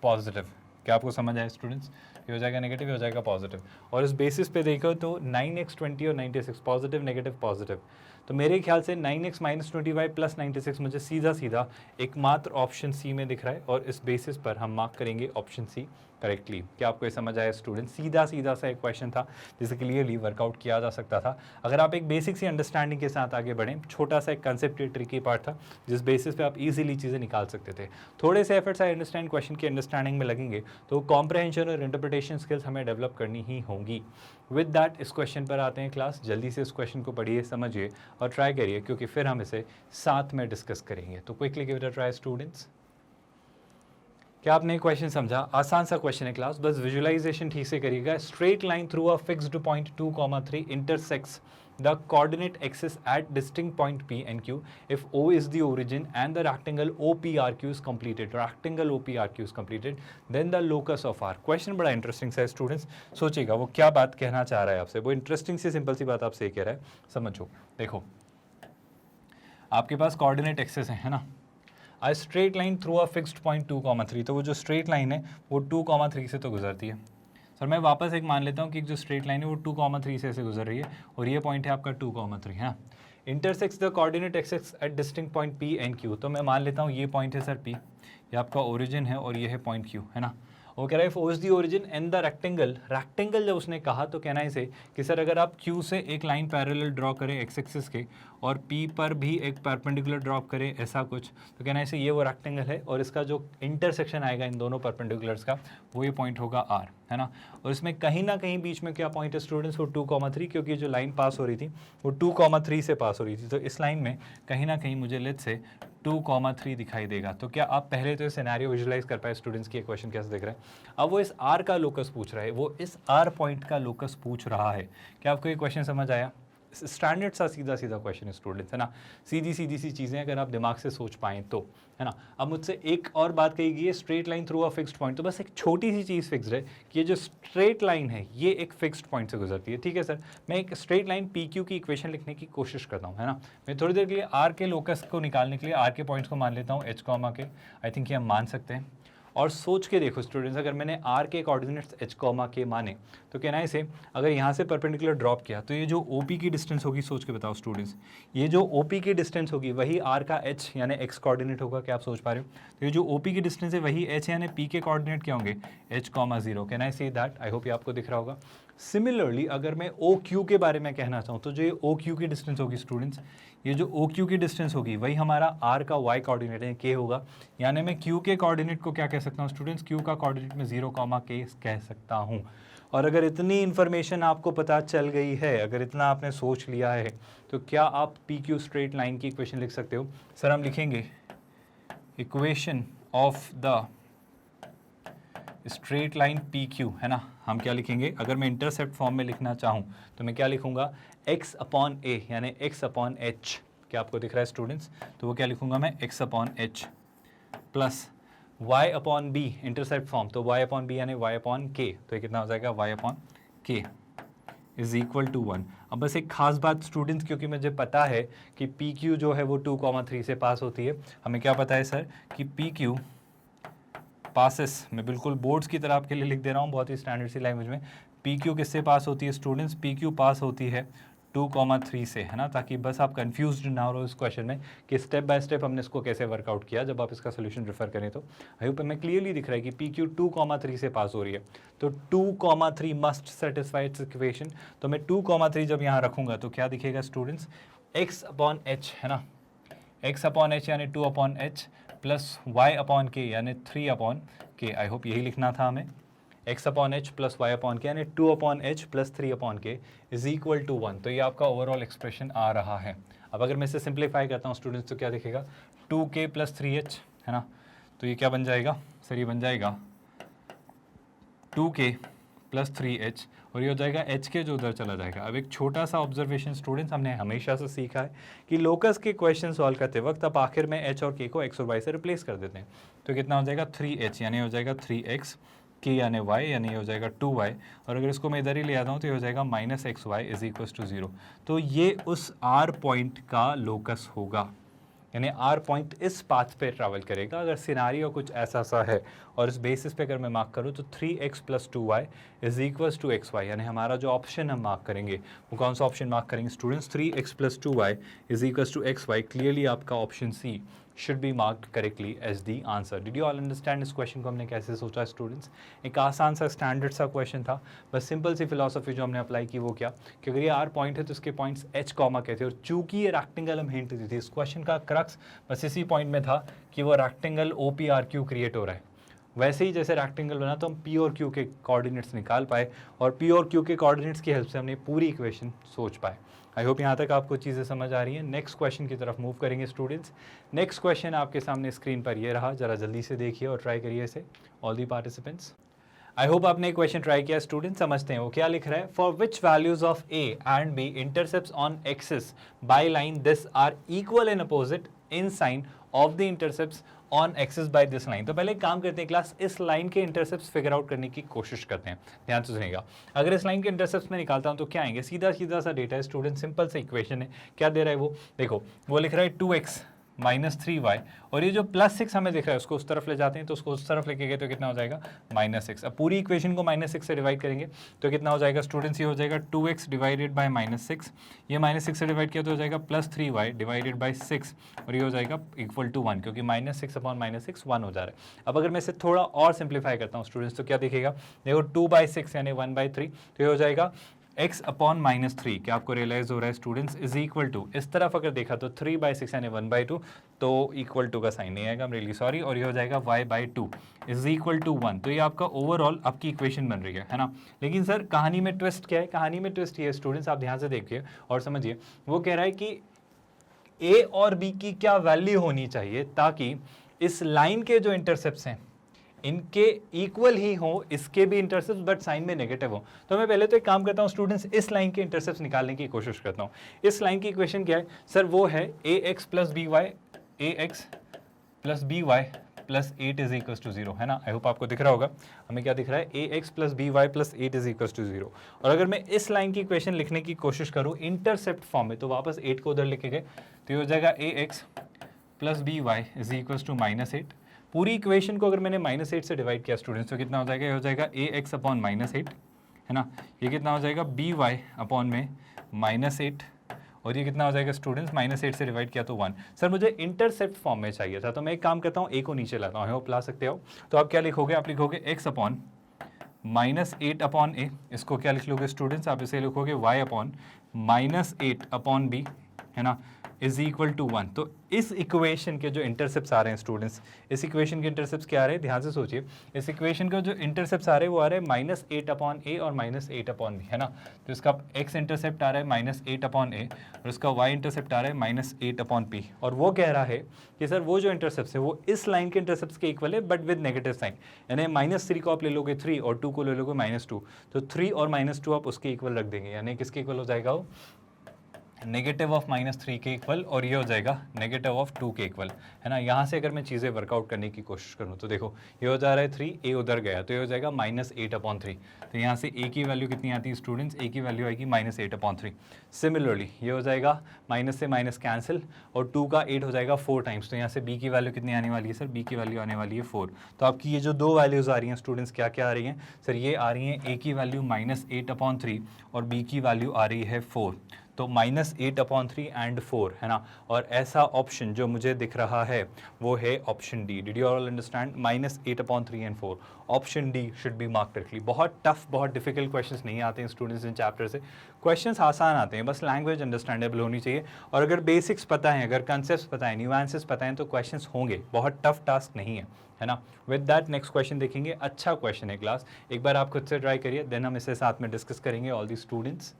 S1: पॉजिटिव, क्या आपको समझ आया स्टूडेंट्स, ये हो जाएगा नेगेटिव, ये हो जाएगा पॉजिटिव, और इस बेसिस पे देखो तो 9x 20 और 96 पॉजिटिव नेगेटिव पॉजिटिव, तो मेरे ख्याल से 9x माइनस 20y प्लस 96 मुझे सीधा सीधा एकमात्र ऑप्शन सी में दिख रहा है, और इस बेसिस पर हम मार्क करेंगे ऑप्शन सी करेक्टली। क्या आपको ये समझ आया स्टूडेंट, सीधा सीधा सा एक क्वेश्चन था जिसे क्लियरली वर्कआउट किया जा सकता था अगर आप एक बेसिक सी अंडरस्टैंडिंग के साथ आगे बढ़ें। छोटा सा एक कंसेप्ट ट्रिकी पार्ट था जिस बेसिस पे आप इजीली चीज़ें निकाल सकते थे। थोड़े से एफर्ट्स आई अंडरस्टैंड क्वेश्चन की अंडरस्टैंडिंग में लगेंगे तो कॉम्प्रहेंशन और इंटरप्रिटेशन स्किल्स हमें डेवलप करनी ही होंगी। विद दैट इस क्वेश्चन पर आते हैं क्लास, जल्दी से इस क्वेश्चन को पढ़िए, समझिए और ट्राई करिए, क्योंकि फिर हम इसे साथ में डिस्कस करेंगे। तो quickly give it a try students. क्या आपने क्वेश्चन समझा? आसान सा क्वेश्चन है क्लास, बस विजुअलाइजेशन ठीक से करिएगा। Straight line through a fixed point 2,3 intersects the coordinate axis at distinct point P and Q if O is the origin and the rectangle OPRQ is completed, rectangle OPRQ is completed, then the locus of R। Question बड़ा interesting सा है students, सोचिएगा वो क्या बात कहना चाह रहा है आपसे, वो इंटरेस्टिंग सी सिंपल सी बात आपसे कह रहा है, समझो। देखो आपके पास कोऑर्डिनेट एक्सेस है ना, अ straight line through a fixed point 2,3, तो वो जो स्ट्रेट लाइन है वो 2,3 से तो गुजरती है। सर मैं वापस एक मान लेता हूँ कि जो स्ट्रेट लाइन है वो 2,3 से ऐसे गुजर रही है और ये पॉइंट है आपका 2,3 है। Intersex the coordinate axis at distinct point P and Q, तो मैं मान लेता हूँ ये पॉइंट है सर पी, ये आपका ओरिजिन है और ये है पॉइंट क्यू, है ना। वो कह रहा है force the origin and the rectangle, rectangle जब उसने कहा तो कहना है इसे कि सर अगर आप Q से एक लाइन पैरेलल ड्रॉ करें एक्स एक्सिस के और P पर भी एक परपेंडिकुलर ड्रॉप करें ऐसा कुछ, तो कहना है इसे ये वो रेक्टेंगल है और इसका जो इंटरसेक्शन आएगा इन दोनों परपेंडिकुलर्स का वो ये पॉइंट होगा R, है ना। और इसमें कहीं ना कहीं बीच में क्या पॉइंट है स्टूडेंट्स, वो 2,3, क्योंकि जो लाइन पास हो रही थी वो 2,3 से पास हो रही थी, तो इस लाइन में कहीं ना कहीं मुझे लेट्स से 2,3 दिखाई देगा। तो क्या आप पहले तो सिनेरियो विजुलाइज कर पाए स्टूडेंट्स की क्वेश्चन कैसे दिख रहा है। अब वो इस R का लोकस पूछ रहा है, वो इस R पॉइंट का लोकस पूछ रहा है। क्या आपको ये क्वेश्चन समझ आया? स्टैंडर्ड सा सीधा सीधा क्वेश्चन है स्टूडेंट्स, है ना। सीधी सीधी सी चीज़ें अगर आप दिमाग से सोच पाएँ तो, है ना। अब मुझसे एक और बात कही गई है straight line through a fixed point, तो बस एक छोटी सी चीज़ फिक्स्ड है कि ये जो स्ट्रेट लाइन है ये एक फिक्स्ड पॉइंट से गुजरती है, ठीक है सर। मैं एक स्ट्रेट लाइन पी क्यू की इक्वेशन लिखने की कोशिश करता हूँ, है ना। मैं थोड़ी देर के लिए आर के लोकस को निकालने के लिए आर के पॉइंट्स को मान लेता हूँ एच कॉमा के, आई थिंक ये हम मान सकते हैं। और सोच के देखो स्टूडेंट्स, अगर मैंने आर के कोऑर्डिनेट्स एच कॉमा के माने तो कहना है इसे अगर यहाँ से परपेंडिकुलर ड्रॉप किया तो ये जो ओपी की डिस्टेंस होगी, सोच के बताओ स्टूडेंट्स, ये जो ओपी की डिस्टेंस होगी वही आर का एच यानी एक्स कोऑर्डिनेट होगा। क्या आप सोच पा रहे हो? तो ये जो ओपी की डिस्टेंस है वही एच यानी पी के कोऑर्डिनेट क्या होंगे, H comma 0। Can I say that? I hope ये आपको दिख रहा होगा। सिमिलरली अगर मैं ओ क्यू के बारे में कहना चाहूँ तो जो ये ओ क्यू की डिस्टेंस होगी स्टूडेंट्स, ये जो ओ क्यू की डिस्टेंस होगी वही हमारा आर का वाई कोऑर्डिनेट है के होगा, यानी मैं क्यू के कोऑर्डिनेट को क्या कह सकता हूँ स्टूडेंट्स, क्यू का कोऑर्डिनेट में 0, के कह सकता हूँ। और अगर इतनी इन्फॉर्मेशन आपको पता चल गई है, अगर इतना आपने सोच लिया है, तो क्या आप पी क्यू स्ट्रेट लाइन की इक्वेशन लिख सकते हो? सर हम लिखेंगे equation of the straight line P Q, है ना। हम क्या लिखेंगे? अगर मैं इंटरसेप्ट फॉर्म में लिखना चाहूँ तो मैं क्या लिखूंगा, x अपॉन ए यानी x अपॉन एच। क्या आपको दिख रहा है स्टूडेंट्स? तो वो क्या लिखूंगा मैं, x upon h plus y upon b, intercept form तो y अपॉन बी यानी y अपॉन के, तो ये कितना हो जाएगा, y upon k is equal to 1। अब बस एक खास बात स्टूडेंट्स, क्योंकि मुझे पता है कि पी क्यू जो है वो 2,3 से पास होती है, हमें क्या पता है सर कि पी क्यू पासेस, मैं बिल्कुल बोर्ड्स की तरह आपके लिए लिख दे रहा हूँ बहुत ही स्टैंडर्ड सी लैंग्वेज में, पी क्यू किससे पास होती है स्टूडेंट्स, पी क्यू पास होती है 2,3 से, है ना। ताकि बस आप कंफ्यूज्ड ना हो इस क्वेश्चन में कि स्टेप बाय स्टेप हमने इसको कैसे वर्कआउट किया, जब आप इसका सोल्यूशन रेफर करें तो आई होप हमें क्लियरली दिख रहा है कि पी क्यू 2,3 से पास हो रही है, तो 2,3 मस्ट सेटिस्फाई इट्स इक्वेशन। तो मैं 2,3 जब यहाँ रखूँगा तो क्या दिखेगा स्टूडेंट्स, एक्स अपॉन एच, है ना, एक्स अपॉन एच यानी 2 upon h plus y upon k यानी 3 अपॉन के। आई होप यही लिखना था हमें, x upon h plus y upon k यानी 2 upon h plus 3 upon k is equal to 1। तो ये आपका ओवरऑल एक्सप्रेशन आ रहा है। अब अगर मैं इसे सिंप्लीफाई करता हूँ स्टूडेंट्स तो क्या दिखेगा, 2k प्लस 3h, है ना। तो ये क्या बन जाएगा सर, ये बन जाएगा 2k प्लस 3h और ये हो जाएगा h के जो उधर चला जाएगा। अब एक छोटा सा ऑब्जर्वेशन स्टूडेंट्स, हमने हमेशा से सीखा है कि लोकस के क्वेश्चन सॉल्व करते वक्त आप आखिर में h और k को x और y से रिप्लेस कर देते हैं। तो कितना हो जाएगा 3h यानी हो जाएगा 3x, k यानी y यानी हो जाएगा 2y, और अगर इसको मैं इधर ही ले आता हूँ तो ये हो जाएगा minus xy is equal to 0। तो ये उस r पॉइंट का लोकस होगा, यानी आर पॉइंट इस पाथ पे ट्रैवल करेगा। अगर सिनारियो कुछ ऐसा सा है और इस बेसिस पे अगर मैं मार्क करूँ तो 3x plus 2y is equals to xy, यानी हमारा जो ऑप्शन हम मार्क करेंगे वो कौन सा ऑप्शन मार्क करेंगे students, 3x plus 2y is equals to xy। Clearly आपका option C should be marked correctly as the answer. Did you all understand इस क्वेश्चन को हमने कैसे सोचा स्टूडेंट्स? एक आसान सा स्टैंडर्ड सा क्वेश्चन था, बस सिंपल सी फिलॉसफी जो हमने अप्लाई की वो क्या कि अगर ये आर पॉइंट है तो इसके पॉइंट्स एच कॉमा कहते हैं, और चूंकि ये रेक्टेंगल हम हिंट दी थी, इस क्वेश्चन का क्रक्स बस इसी पॉइंट में था कि वो rectangle O P R Q create हो रहा है। वैसे ही जैसे रेक्टेंगल बना तो हम पी और क्यू के कोऑर्डिनेट्स निकाल पाए, और पी और क्यू के कोऑर्डिनेट्स की हेल्प से हमने पूरी इक्वेशन सोच पाए। आई होप यहाँ तक आपको चीज़ें समझ आ रही हैं। नेक्स्ट क्वेश्चन की तरफ मूव करेंगे स्टूडेंट्स। नेक्स्ट क्वेश्चन आपके सामने स्क्रीन पर ये रहा, जरा जल्दी से देखिए और ट्राई करिए इसे all the participants. I hope आपने क्वेश्चन ट्राई किया स्टूडेंट, समझते हैं वो क्या लिख रहा है। For which values of a and b intercepts on axis by line this are equal and opposite in sign of the intercepts on axis by this line. तो पहले एक काम करते हैं क्लास, इस लाइन के इंटरसेप्ट्स फिगर आउट करने की कोशिश करते हैं। ध्यान से सुनिएगा, अगर इस लाइन के इंटरसेप्ट्स में निकालता हूं तो क्या आएंगे, सीधा सीधा सा डेटा है स्टूडेंट, सिंपल सा इक्वेशन है। क्या दे रहा है वो, देखो वो लिख रहा है 2x -3y, और ये जो +6 हमें दिख रहा है उसको उस तरफ ले जाते हैं, तो उसको उस तरफ लेके गए तो कितना हो जाएगा -6। अब पूरी इक्वेशन को -6 से डिवाइड करेंगे तो कितना हो जाएगा स्टूडेंट्स, ये हो जाएगा 2x डिवाइडेड बाय -6, ये -6 से डिवाइड किया तो हो जाएगा +3y डिवाइडेड बाय 6, और ये हो जाएगा इक्वल टू 1, क्योंकि -6 अपॉन -6 1 हो जा रहा है। अब अगर मैं इसे थोड़ा और सिंप्लीफाई करता हूँ स्टूडेंट्स, तो क्या दिखेगा, देखो 2/6 यानी 1/3, तो ये हो जाएगा x अपॉन -3, क्या आपको रियलाइज हो रहा है स्टूडेंट्स, इज इक्वल टू, इस तरफ अगर देखा तो 3/6 यानी 1/2, तो इक्वल टू का साइन नहीं आएगा, I'm really sorry, और ये हो जाएगा y/2 इज इक्वल टू 1। तो ये आपका ओवरऑल आपकी इक्वेशन बन रही है ना। लेकिन सर कहानी में ट्विस्ट क्या है, कहानी में ट्विस्ट ये है स्टूडेंट्स, आप ध्यान से देखिए और समझिए, वो कह रहा है कि a और b की क्या वैल्यू होनी चाहिए ताकि इस लाइन के जो इंटरसेप्ट्स हैं इनके इक्वल ही हो, इसके भी इंटरसेप्ट बट साइन में नेगेटिव हो। तो मैं पहले तो एक काम करता हूं स्टूडेंट्स, इस लाइन के इंटरसेप्ट निकालने की कोशिश करता हूं। इस लाइन की इक्वेशन क्या है सर, वो है ax plus b y, ax plus b y plus 8 is equal to 0, है ना। आई होप आपको दिख रहा होगा, हमें क्या दिख रहा है, ax plus b y plus 8 is equal to 0। और अगर मैं इस लाइन की इक्वेशन लिखने की कोशिश करूं इंटरसेप्ट फॉर्म में, तो वापस 8 को उधर लिखे गए, तो ये हो जाएगा ax plus b y is equal to -8। पूरी इक्वेशन को अगर मैंने -8 से डिवाइड किया स्टूडेंट्स, तो कितना हो जाएगा, ये हो जाएगा ax अपॉन -8, है ना। ये कितना हो जाएगा by अपॉन में -8, और ये कितना हो जाएगा स्टूडेंट्स, -8 से डिवाइड किया तो 1। सर मुझे इंटरसेप्ट फॉर्म में चाहिए था, तो मैं एक काम करता हूँ, a को नीचे लाता हूँ, ला सकते हो। तो आप क्या लिखोगे, आप लिखोगे x अपॉन -8 अपॉन a, इसको क्या लिख लोगे स्टूडेंट्स, आप इसे लिखोगे y अपॉन -8 अपॉन b, है ना, इज इक्वल टू 1। तो इस इक्वेशन के जो इंटरसेप्ट्स आ रहे हैं स्टूडेंट्स, इस इक्वेशन के इंटरसेप्ट्स क्या आ रहे हैं, ध्यान से सोचिए, इस इक्वेशन का जो इंटरसेप्ट्स आ रहे हैं वो आ रहे हैं -8 अपॉन a और -8 अपॉन b, है ना। तो इसका x इंटरसेप्ट आ रहा है -8 अपॉन a, और इसका y इंटरसेप्ट आ रहा है -8 अपॉन p। और वो कह रहा है कि सर वो जो इंटरसेप्ट्स है वो इस लाइन के इंटरसेप्ट्स के इक्वल है बट विद नेगेटिव साइन, यानी -3 को आप ले लोगे 3 और 2 को ले लोगे -2, तो 3 और -2 आप उसके इक्वल रख देंगे, यानी किसके इक्वल हो जाएगा वो, नेगेटिव ऑफ -3 के इक्वल, और ये हो जाएगा नेगेटिव ऑफ 2 के इक्वल, है ना। यहाँ से अगर मैं चीज़ें वर्कआउट करने की कोशिश करूँ तो देखो ये हो जा रहा है 3, a उधर गया तो ये हो जाएगा -8 अपॉन 3। तो यहाँ से a की वैल्यू कितनी आती है स्टूडेंट्स, a की वैल्यू आएगी -8 अपॉन 3। सिमिलरली ये हो जाएगा माइनस से माइनस कैंसिल, और 2 का 8 हो जाएगा 4 टाइम्स, तो यहाँ से b की वैल्यू कितनी आने वाली है सर, b की वैल्यू आने वाली है 4। तो आपकी ये जो दो वैल्यूज़ आ रही हैं स्टूडेंट्स, क्या क्या आ रही हैं सर, ये आ रही हैं a की वैल्यू -8 अपॉन 3 और b की वैल्यू आ रही है 4। तो -8 अपॉन 3 एंड 4, है ना। और ऐसा ऑप्शन जो मुझे दिख रहा है वो है option D. Did you all understand, -8 upon 3 and 4, option D should be marked correctly. बहुत टफ, बहुत डिफिकल्ट क्वेश्चंस नहीं आते हैं स्टूडेंट्स इन चैप्टर से, क्वेश्चंस आसान आते हैं, बस लैंग्वेज अंडरस्टैंडेबल होनी चाहिए। और अगर बेसिक्स पता है, अगर कंसेप्ट पता है, न्यूएंसेस पता है, तो क्वेश्चंस होंगे, बहुत टफ टास्क नहीं है ना। विद दैट नेक्स्ट क्वेश्चन देखेंगे, अच्छा क्वेश्चन है क्लास, एक बार आप खुद से ट्राई करिए, देन हम इसे साथ में डिस्कस करेंगे ऑल दी स्टूडेंट्स।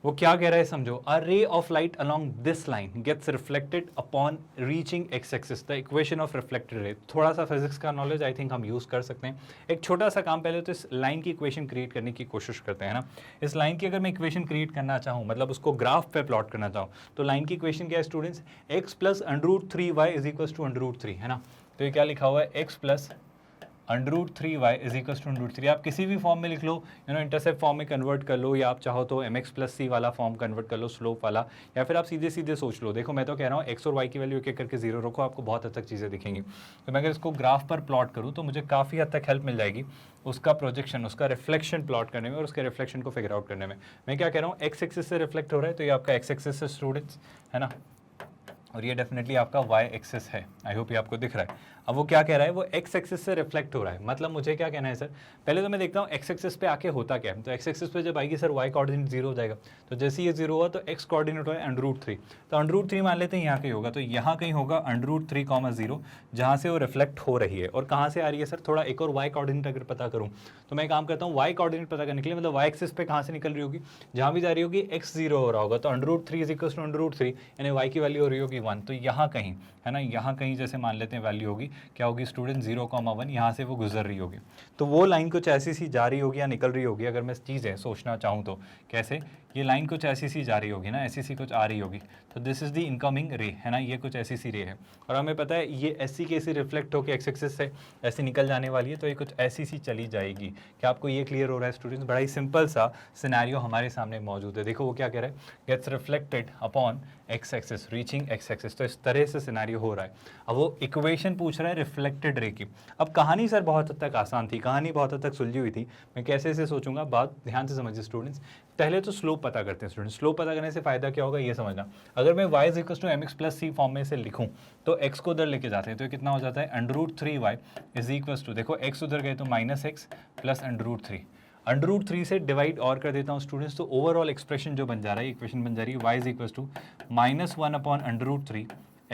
S1: वो क्या कह रहा है समझो, a ray of light along this line gets reflected upon reaching x axis, the equation of reflected ray. थोड़ा सा फिजिक्स का नॉलेज आई थिंक हम यूज़ कर सकते हैं। एक छोटा सा काम, पहले तो इस लाइन की इक्वेशन क्रिएट करने की कोशिश करते हैं ना। इस लाइन की अगर मैं इक्वेशन क्रिएट करना चाहूँ, मतलब उसको ग्राफ पे प्लॉट करना चाहूँ, तो लाइन की इक्वेशन क्या है students, x plus √3y is equal to √3, है ना। तो ये क्या लिखा हुआ है, x plus √3y is equal to √3। आप किसी भी फॉर्म में लिख लो, इंटरसेप्ट फॉर्म में कन्वर्ट कर लो, या आप चाहो तो mx प्लस c वाला फॉर्म कन्वर्ट कर लो, स्लोप वाला, या फिर आप सीधे सीधे सोच लो। देखो मैं तो कह रहा हूँ x और y की वैल्यू एक एक करके 0 रखो, आपको बहुत हद तक चीज़ें दिखेंगी। तो मैं अगर इसको ग्राफ पर प्लॉट करूँ तो मुझे काफ़ी हद तक हेल्प मिल जाएगी उसका प्रोजेक्शन, उसका रिफ्लेक्शन प्लॉट करने में और उसके रिफ्लेक्शन को फिगर आउट करने में। मैं क्या कह रहा हूँ, एक्स एक्सिस से रिफ्लेक्ट हो रहा है, तो ये आपका एक्स एक्सिस है स्टूडेंट्स, है ना, और ये डेफिनेटली आपका y एक्सिस है। आई होप ये आपको दिख रहा है। अब वो क्या कह रहा है, वो x एक्सिस से रिफ्लेक्ट हो रहा है, मतलब मुझे क्या कहना है सर, पहले तो मैं देखता हूँ x एक्सिस पे आके होता क्या है। तो x एक्सिस पे जब आएगी सर y कोऑर्डिनेट 0 हो जाएगा, तो जैसे ये 0 हुआ तो x कोऑर्डिनेट हुआ है √3, तो √3 मान लेते हैं यहाँ कहीं होगा, तो यहाँ कहीं होगा √3, 0, जहाँ से वो रिफ्लेक्ट हो रही है। और कहाँ से आ रही है सर, थोड़ा एक और y कोऑर्डिनेट अगर पता करूँ तो मैं काम करता हूँ, y कोऑर्डिनेट पता करने के लिए, मतलब y एक्सिस पे कहाँ से निकल रही होगी, जहाँ भी जा रही होगी x 0 हो रहा होगा, तो √3 इज इक्वल टू √3, यानी y की वैल्यू हो रही होगी 1। तो यहाँ कहीं, है ना, यहाँ कहीं जैसे मान लेते हैं वैल्यू होगी, क्या होगी स्टूडेंट 0,1, यहाँ से वो गुजर रही होगी। तो वो लाइन कुछ ऐसी सी जा रही होगी या निकल रही होगी, अगर मैं चीज़ें सोचना चाहूँ तो कैसे, ये लाइन कुछ ऐसी सी जा रही होगी ना, ऐसी सी कुछ आ रही होगी, तो दिस इज़ द इनकमिंग रे, है ना, ये कुछ ऐसी सी रे है। और हमें पता है ये ऐसी कैसी रिफ्लेक्ट होकर एक्स एक्सिस से ऐसी निकल जाने वाली है, तो ये कुछ ऐसी सी चली जाएगी। क्या आपको ये क्लियर हो रहा है स्टूडेंट्स, बड़ा ही सिंपल सा सिनेरियो हमारे सामने मौजूद है। देखो वो क्या कह रहा है, gets reflected upon x axis, reaching x axis. तो इस तरह से सिनेरियो हो रहा है। अब वो इक्वेशन पूछ रहा है रिफ्लेक्टेड रे की। अब कहानी सर बहुत हद तक आसान थी, कहानी बहुत हद तक सुलझी हुई थी। मैं कैसे इसे सोचूंगा, बात ध्यान से समझिए स्टूडेंट्स। पहले तो स्लोप पता करते हैं स्टूडेंट्स। स्लोप पता करने से फायदा क्या होगा ये समझना। अगर मैं y equal to m x plus c form में से लिखूं तो x को उधर लेके जाते हैं तो ये कितना हो जाता है, √3y इज इक्वल टू, देखो x उधर गए तो -x प्लस √3, √3 से डिवाइड और कर देता हूँ स्टूडेंट्स, तो ओवरऑल एक्सप्रेशन जो बन जा रहा है, इक्वेशन बन जा रही है y is equal to -1/√3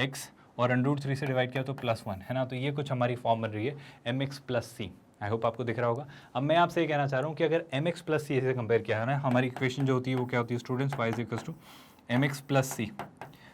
S1: x और √3 से डिवाइड किया तो +1 है ना। तो ये कुछ हमारी फॉर्म बन रही है mx plus c. I hope आपको दिख रहा होगा। अब मैं आपसे ये कहना चाह रहा हूँ कि अगर mx प्लस सी से कंपेयर किया है ना, हमारी इक्वेशन जो होती है वो क्या होती है students, y is equal to mx plus c.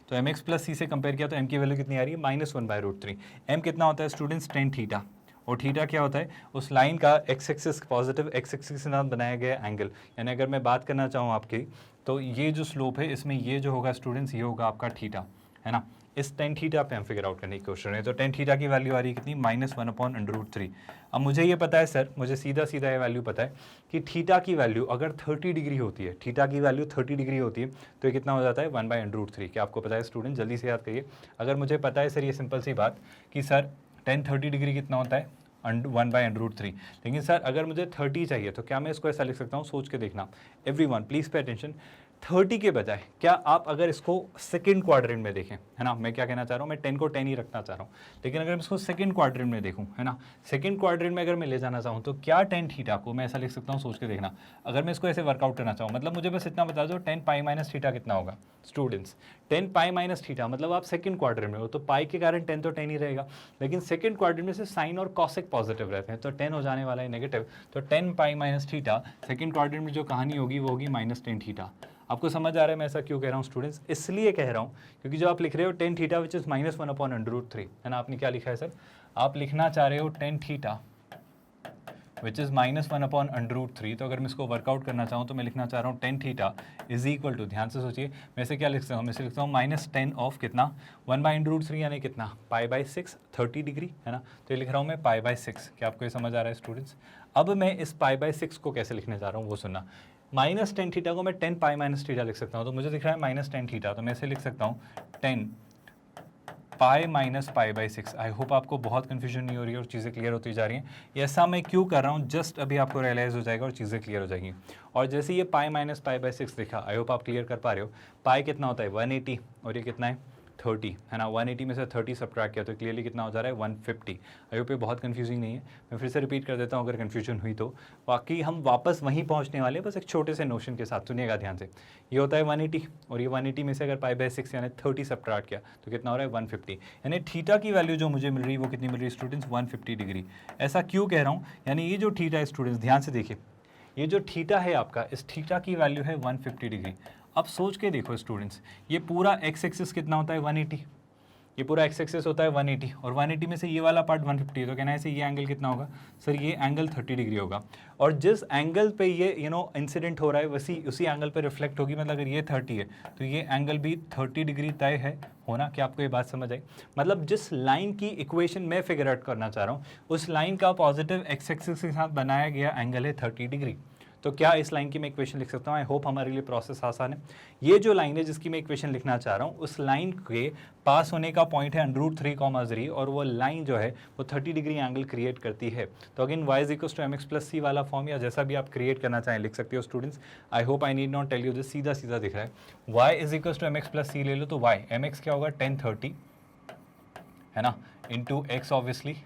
S1: तो mx प्लस सी से कंपेयर किया तो m की वैल्यू कितनी आ रही है, -1/√3। m कितना होता है स्टूडेंट्स, tan थीटा। और थीटा क्या होता है, उस लाइन का x axis positive x axis के साथ बनाया गया एंगल। यानी अगर मैं बात करना चाहूँ आपकी, तो ये जो स्लोप है इसमें ये जो होगा स्टूडेंट्स, ये होगा आपका थीटा, है ना। इस tan थीटा पे हम फिगर आउट करने की कोशिश कर रहे हैं। तो tan थीटा की वैल्यू आ रही है कितनी, -1/√3। अब मुझे ये पता है सर, मुझे सीधा सीधा ये वैल्यू पता है कि थीटा की वैल्यू अगर 30 डिग्री होती है, थीटा की वैल्यू 30 डिग्री होती है तो ये कितना हो जाता है, 1/√3। क्या आपको पता है स्टूडेंट, जल्दी से याद करिए। अगर मुझे पता है सर ये सिंपल सी बात कि सर tan 30 डिग्री कितना होता है, 1/√3। लेकिन सर अगर मुझे 30 चाहिए तो क्या मैं इसको ऐसा लिख सकता हूँ, सोच के देखना एवरीवन, प्लीज़ पे अटेंशन। 30 के बजाय क्या आप अगर इसको सेकंड क्वाड्रेंट में देखें, है ना, मैं क्या कहना चाह रहा हूँ, मैं 10 को 10 ही रखना चाह रहा हूँ, लेकिन अगर मैं इसको सेकंड क्वाड्रेंट में देखूँ, है ना, सेकंड क्वाड्रेंट में अगर मैं ले जाना चाहूँ तो क्या tan थीटा को मैं ऐसा लिख सकता हूँ, सोच के देखना। अगर मैं इसको ऐसे वर्कआउट करना चाहूँ, मतलब मुझे बस इतना बता दो tan पाई माइनस थीटा कितना होगा students, tan pi minus theta, मतलब आप सेकंड क्वाड्रेंट में हो तो पाई के कारण tan तो tan ही रहेगा, लेकिन सेकंड क्वाड्रेंट में से साइन और कॉसेक पॉजिटिव रहते हैं तो tan हो जाने वाला है नेगेटिव। तो tan pi minus theta second quadrant में जो कहानी होगी वो होगी -tan थीटा। आपको समझ आ रहा है मैं ऐसा क्यों कह रहा हूँ स्टूडेंट्स, इसलिए कह रहा हूँ क्योंकि जो आप लिख रहे हो tan थीटा विच इज -1/√3, है ना। आपने क्या लिखा है सर, आप लिखना चाह रहे हो tan थीटा विच इज़ -1/√3। तो अगर मैं इसको वर्कआउट करना चाहूँ तो मैं लिखना चाह रहा हूँ tan theta is equal to, ध्यान से सोचिए, मैं इसे क्या लिख सकता हूँ, मैं इसे लिखता हूँ -10 ऑफ कितना, 1/√3 यानी कितना, π/6, 30 डिग्री, है ना। तो ये लिख रहा हूँ मैं π/6। क्या आपको ये समझ आ रहा है स्टूडेंट्स। अब मैं इस π/6 को कैसे लिखने जा रहा हूँ वो सुनना। -tan थीटा को मैं tan पाई माइनस थीटा लिख सकता हूँ, तो मुझे दिख रहा है -tan थीटा, तो मैं इसे लिख सकता हूँ tan pi minus π/6। I hope आपको बहुत कन्फ्यूजन नहीं हो रही है और चीज़ें क्लियर होती जा रही हैं। ये ऐसा मैं क्यों कर रहा हूँ, जस्ट अभी आपको रियलाइज़ हो जाएगा और चीज़ें क्लियर हो जाएंगी। और जैसे ये पाई माइनस π/6 दिखा, आई होप आप क्लियर कर पा रहे हो। पाई कितना होता है 180 और ये कितना है 30, है ना। 180 में से 30 सब्ट्रैक्ट किया तो क्लियरली कितना हो जा रहा है 150। आई होप ये बहुत कन्फ्यूजिंग नहीं है, मैं फिर से रिपीट कर देता हूँ अगर कन्फ्यूजन हुई तो। बाकी हम वापस वहीं पहुँचने वाले हैं, बस एक छोटे से नोशन के साथ, सुनिएगा ध्यान से। ये होता है 180 और ये 180 में से अगर π/6 यानी 30 सब्ट्रैक्ट किया तो कितना हो रहा है 150। यानी थीटा की वैल्यू जो मुझे मिल रही है वो कितनी मिल रही है स्टूडेंट्स, 150 डिग्री। ऐसा क्यों कह रहा हूँ, यानी ये जो थीटा है स्टूडेंट्स ध्यान से देखिए, ये जो थीटा है आपका, इस थीटा की वैल्यू है 150 डिग्री। अब सोच के देखो स्टूडेंट्स, ये पूरा एक्स एक्सिस कितना होता है 180, ये पूरा एक्स एक्सिस होता है 180 और 180 में से ये वाला पार्ट 150 है, तो कहना है से ये एंगल कितना होगा सर, ये एंगल 30 डिग्री होगा। और जिस एंगल पे ये इंसिडेंट हो रहा है वैसी उसी एंगल पे रिफ्लेक्ट होगी, मतलब अगर ये 30 है तो ये एंगल भी 30 डिग्री तय है होना। क्या आपको ये बात समझ आई, मतलब जिस लाइन की इक्वेशन मैं फिगर आउट करना चाह रहा हूँ उस लाइन का पॉजिटिव एक्स एक्सिस के साथ बनाया गया एंगल है 30 डिग्री। तो क्या इस लाइन की मैं इक्वेशन लिख सकता हूँ, आई होप हमारे लिए प्रोसेस आसान है। ये जो लाइन है जिसकी मैं इक्वेशन लिखना चाह रहा हूँ उस लाइन के पास होने का पॉइंट है √3, और वो लाइन जो है वो 30 डिग्री एंगल क्रिएट करती है। तो again y is equal to mx plus c वाला फॉर्म या जैसा भी आप क्रिएट करना चाहें लिख सकते हो students. I hope I need not tell you this, सीधा सीधा दिख रहा है। y is equal to mx plus c ले लो तो y mx क्या होगा tan 30, है ना, into x obviously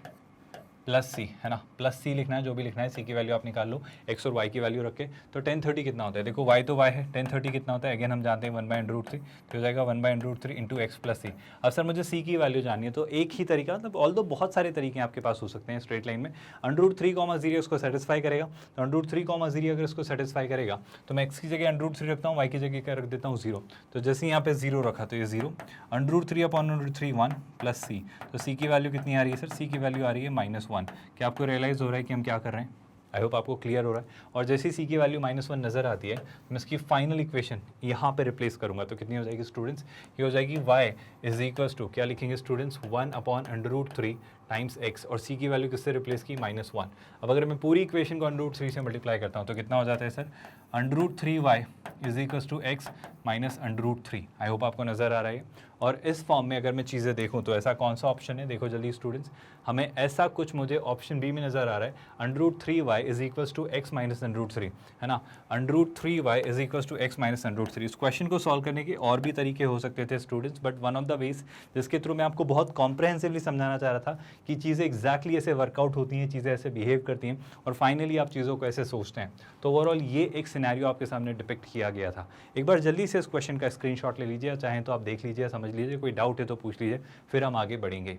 S1: plus c, है ना, प्लस सी लिखना है, जो भी लिखना है, सी की वैल्यू आप निकाल लो, x और y की वैल्यू रख के। तो tan 30 कितना होता है, देखो y तो y है, tan 30 कितना होता है, अगेन हम जानते हैं 1/√3, तो हो जाएगा 1/√3 इंटू एक्स प्लस सी। अब सर मुझे c की वैल्यू जाननी है, तो एक ही तरीका, मतलब ऑल दो बहुत सारे तरीके आपके पास हो सकते हैं स्ट्रेट लाइन में। √3, उसको सेटिस्फाई करेगा, तो √3, अगर इसको सेटिस्फाई करेगा तो मैं x की जगह √3 रखता हूँ, y की जगह क्या रख देता हूँ 0। तो जैसे यहाँ पे 0 रखा तो ये 0, √3/√3 1 प्लस सी, तो c की वैल्यू कितनी आ रही है सर, c की वैल्यू आ रही है -1। क्या आपको रियलाइज़ हो रहा है कि हम क्या कर रहे हैं, आई होप आपको क्लियर हो रहा है। और जैसे ही सी की वैल्यू -1 नज़र आती है तो मैं इसकी फाइनल इक्वेशन यहाँ पे रिप्लेस करूँगा, तो कितनी हो जाएगी स्टूडेंट्स, ये हो जाएगी y इज इक्वल्स टू, क्या लिखेंगे स्टूडेंट्स, 1/√3 टाइम्स एक्स और सी की वैल्यू किससे रिप्लेस की -1। अब अगर मैं पूरी इक्वेशन को √3 से मल्टीप्लाई करता हूँ तो कितना हो जाता है sir, √3y is equals to x minus √3। I hope आपको नज़र आ रहा है। और इस फॉर्म में अगर मैं चीज़ें देखूँ तो ऐसा कौन सा ऑप्शन है, देखो जल्दी स्टूडेंट्स, हमें ऐसा कुछ मुझे ऑप्शन बी में नज़र आ रहा है, √3y is equals to x minus √3, है ना। √3y is equals to x minus √3। इस क्वेश्चन को सॉल्व करने के और भी तरीके हो सकते थे students, but one of the ways जिसके थ्रू मैं आपको बहुत कॉम्प्रहेंसिवली समझाना चाह रहा था कि चीज़ें एग्जैक्टली ऐसे वर्कआउट होती हैं, चीज़ें ऐसे बिहेव करती हैं और फाइनली आप चीज़ों को ऐसे सोचते हैं। तो ओवरऑल ये एक सिनेरियो आपके सामने डिपिक्ट किया गया था। एक बार जल्दी से इस क्वेश्चन का स्क्रीनशॉट ले लीजिए, चाहें तो आप देख लीजिए, समझ लीजिए, कोई डाउट है तो पूछ लीजिए, फिर हम आगे बढ़ेंगे।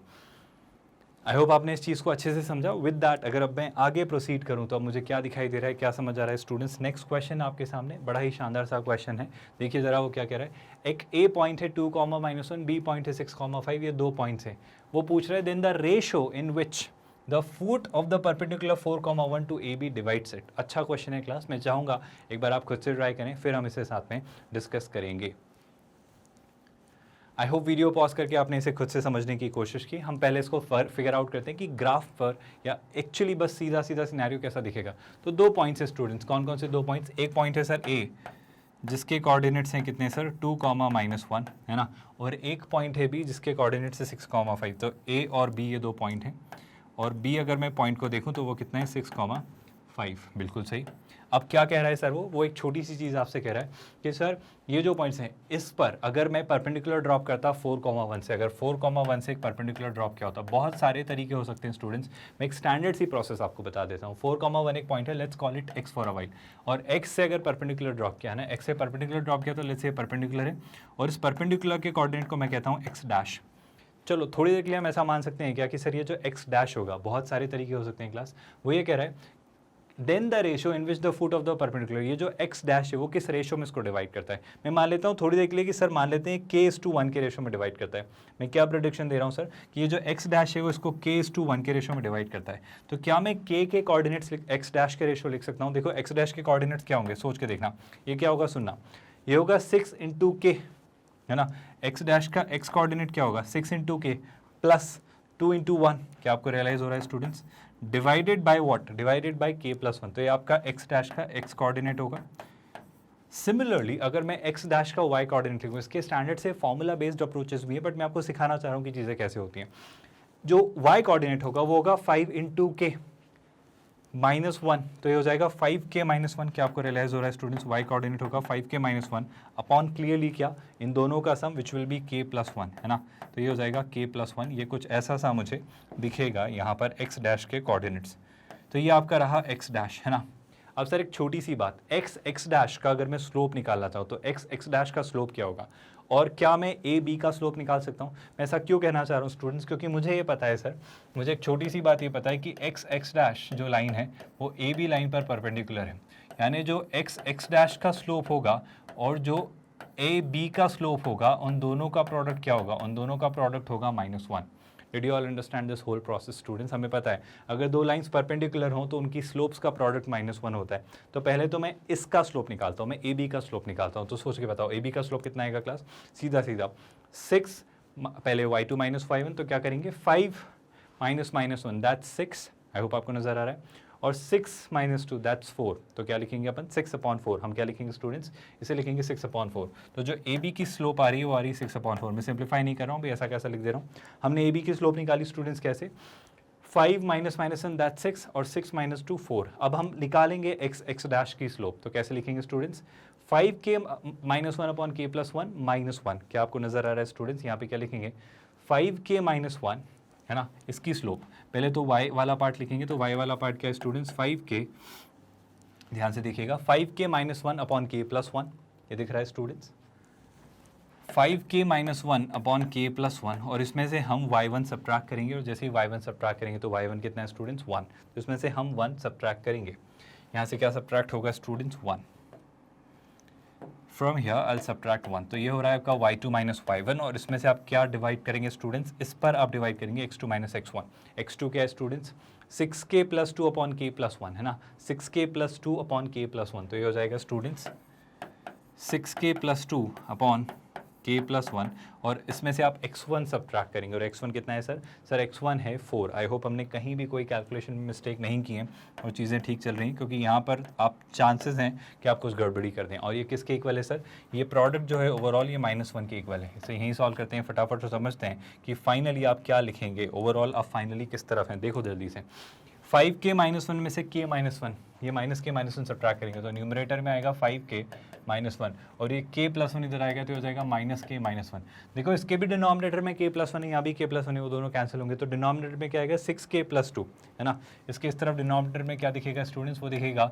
S1: आई होप आपने इस चीज़ को अच्छे से समझा। विद दैट अगर अब मैं आगे प्रोसीड करूं तो अब मुझे क्या दिखाई दे रहा है, क्या समझ आ रहा है स्टूडेंट्स। नेक्स्ट क्वेश्चन आपके सामने बड़ा ही शानदार सा क्वेश्चन है, देखिए जरा वो क्या कह रहा है। एक ए पॉइंट है 2, -1, बी पॉइंट है 6, 5, ये 2 पॉइंट्स हैं। वो पूछ रहा है then the ratio in which the foot of the perpendicular 4, 1 to a b divides it. अच्छा क्वेश्चन है क्लास, मैं चाहूँगा एक बार आप खुद से ट्राई करें, फिर हम इसे साथ में डिस्कस करेंगे। आई होप वीडियो पॉज करके आपने इसे खुद से समझने की कोशिश की। हम पहले इसको फिगर आउट करते हैं कि ग्राफ पर या एक्चुअली बस सीधा सीधा सिनेरियो कैसा दिखेगा। तो 2 पॉइंट्स है स्टूडेंट्स, कौन कौन से 2 पॉइंट्स। एक पॉइंट है सर ए जिसके कोऑर्डिनेट्स हैं कितने सर 2, -1, है ना। और एक पॉइंट है बी जिसके कोऑर्डिनेट्स है 6, 5। तो ए और बी ये 2 पॉइंट हैं, और बी अगर मैं पॉइंट को देखूँ तो वो कितना है 6, 5। बिल्कुल सही। अब क्या कह रहा है सर, वो एक छोटी सी चीज़ आपसे कह रहा है कि सर ये जो पॉइंट्स हैं इस पर अगर मैं परपेंडिकुलर ड्रॉप करता 4, 1 से, अगर 4, 1 से एक परपेंडिकुलर ड्रॉप क्या होता है, बहुत सारे तरीके हो सकते हैं स्टूडेंट्स। मैं एक स्टैंडर्ड सी प्रोसेस आपको बता देता हूँ। 4, 1 एक पॉइंट है, let's call it x for a while, और एक्स से अगर परपेंडिकुलर ड्रॉप किया ना, एक्स से परपेंडिकुलर ड्रॉप किया तो लेट्स से परपेंडिकुलर है, और इस परपेंडिकुलर के कोऑर्डिनेट को मैं कहता हूँ एक्स डैश। चलो थोड़ी देर के लिए हम ऐसा मान सकते हैं क्या कि सर ये जो एक्स डैश होगा, बहुत सारे तरीके हो सकते हैं क्लास, वो ये कह रहा है then the ratio in which the foot of the perpendicular, ये जो एक्स डैश है वो किस रेशो में इसको डिवाइड करता है। मैं मान लेता हूँ थोड़ी देर के लिए कि सर मान लेते हैं k:1 के रेशो में डिवाइड करता है। मैं क्या प्रेडिक्शन दे रहा हूँ सर कि ये जो एक्स डैश है वो इसको k:1 के रेशो में डिवाइड करता है। तो क्या मैं k के कोऑर्डिनेट्स एक्स डैश के रेशो लिख सकता हूँ। देखो एक्स डैश के कोऑर्डिनेट्स क्या होंगे, सोच के देखना। ये क्या होगा, सुनना, ये होगा 6 × k, है ना। एक्स डैश का एक्स कोऑर्डिनेट क्या होगा 6 × k प्लस 2 × 1, क्या आपको रियलाइज हो रहा है students, divided by what, divided by k+1। तो ये आपका एक्स डैश का एक्स कोऑर्डिनेट होगा। सिमिलरली अगर मैं एक्स डैश का वाई कोऑर्डिनेट लिखूँ, इसके स्टैंडर्ड से फॉर्मूला बेस्ड अप्रोचेस भी है, बट मैं आपको सिखाना चाह रहा हूँ कि चीज़ें कैसे होती हैं। जो वाई कोऑर्डिनेट होगा वो होगा 5 × k -1, तो ये हो जाएगा 5k -1। क्या आपको रियलाइज हो रहा है स्टूडेंट्स, वाई कोऑर्डिनेट होगा 5k -1 अपॉन क्लियरली क्या, इन दोनों का सम विच विल बी k+1, है ना। तो ये हो जाएगा k+1, ये कुछ ऐसा सा मुझे दिखेगा यहाँ पर एक्स डैश के कोऑर्डिनेट्स। तो ये आपका रहा एक्स डैश, है ना। अब सर एक छोटी सी बात, एक्स डैश का अगर मैं स्लोप निकालना चाहूँ तो एक्स डैश का स्लोप क्या होगा, और क्या मैं ए बी का स्लोप निकाल सकता हूँ। मैं ऐसा क्यों कहना चाह रहा हूँ स्टूडेंट्स, क्योंकि मुझे ये पता है सर, मुझे एक छोटी सी बात ये पता है कि एक्स डैश जो लाइन है वो ए बी लाइन पर परपेंडिकुलर है, यानी जो एक्स डैश का स्लोप होगा और जो ए बी का स्लोप होगा, उन दोनों का प्रोडक्ट क्या होगा, उन दोनों का प्रोडक्ट होगा -1। Did you all understand this whole process students. हमें पता है अगर 2 लाइंस परपेंडिकुलर हों तो उनकी स्लोप्स का प्रोडक्ट -1 होता है। तो पहले तो मैं इसका स्लोप निकालता हूँ, मैं ए बी का स्लोप निकालता हूँ। तो सोच के बताओ ए बी का स्लोप कितना आएगा क्लास, सीधा सीधा 6, पहले y2 -5, तो क्या करेंगे 5 -1 दैट्स 6। आई होप आपको नजर आ रहा है। और 6 - 2 दैट्स 4, तो क्या लिखेंगे अपन 6/4। हम क्या लिखेंगे स्टूडेंट्स, इसे लिखेंगे 6/4। तो जो ए बी की स्लोप आ रही है वो आ रही है 6/4। मैं सिंप्लीफाई नहीं कर रहा हूँ भाई, ऐसा कैसा लिख दे रहा हूँ। हमने ए बी की स्लोप निकाली स्टूडेंट्स कैसे, 5 -1 दैट्स 6 और 6 - 2 4। अब हम निकालेंगे एक्स डैश की स्लोप, तो कैसे लिखेंगे स्टूडेंट्स 5k -1 अपॉन k+1 -1। क्या आपको नजर आ रहा है स्टूडेंट्स, यहाँ पे क्या लिखेंगे 5k -1, है ना, इसकी स्लोप। पहले तो y वाला पार्ट लिखेंगे, तो y वाला पार्ट क्या है स्टूडेंट्स 5k, ध्यान से देखिएगा 5k -1 अपॉन k+1, ये दिख रहा है स्टूडेंट्स 5k -1 अपॉन k+1, और इसमें से हम y1 सब्ट्रैक्ट करेंगे, और जैसे ही y1 सब्ट्रैक्ट करेंगे तो y1 कितना है स्टूडेंट्स 1, तो इसमें से हम 1 सब्ट्रैक्ट करेंगे। यहाँ से क्या सब्ट्रैक्ट होगा students 1, from here I subtract 1, तो ये हो रहा है आपका y2 - y1, और इसमें से आप क्या डिवाइड करेंगे स्टूडेंट्स, इस पर आप डिवाइड करेंगे x2 - x1। x2 क्या है स्टूडेंट्स 6k + 2 अपॉन k+1, है ना, 6k + 2 अपॉन k+1, तो ये हो जाएगा students 6k + 2 upon k plus 1 और इसमें से आप x1 सब्ट्रैक्ट करेंगे और x1 कितना है सर x1 है 4। आई होप हमने कहीं भी कोई कैलकुलेशन में मिस्टेक नहीं की है और चीज़ें ठीक चल रही हैं, क्योंकि यहाँ पर आप चांसेस हैं कि आप कुछ गड़बड़ी कर दें। और ये किसके इक्वल है सर, ये प्रोडक्ट जो है ओवरऑल ये -1 के इक्वल है। इसे यहीं सॉल्व करते हैं फटाफट और समझते हैं कि फाइनली आप क्या लिखेंगे, ओवरऑल आप फाइनली किस तरफ हैं। देखो जल्दी से 5k -1 में से k -1, ये -k-1 सब्ट्रैक्ट करेंगे तो न्यूमरेटर में आएगा 5k -1 और ये k प्लस 1 इधर आएगा तो हो जाएगा -k-1। देखो इसके भी डिनोमिनेटर में k प्लस 1 है, यहाँ भी k प्लस 1 है, वो दोनों कैंसिल होंगे तो डिनोमिनेटर में क्या आएगा 6k प्लस 2, है ना। इसके इस तरफ डिनोमिनेटर में क्या दिखेगा स्टूडेंट्स, वो दिखेगा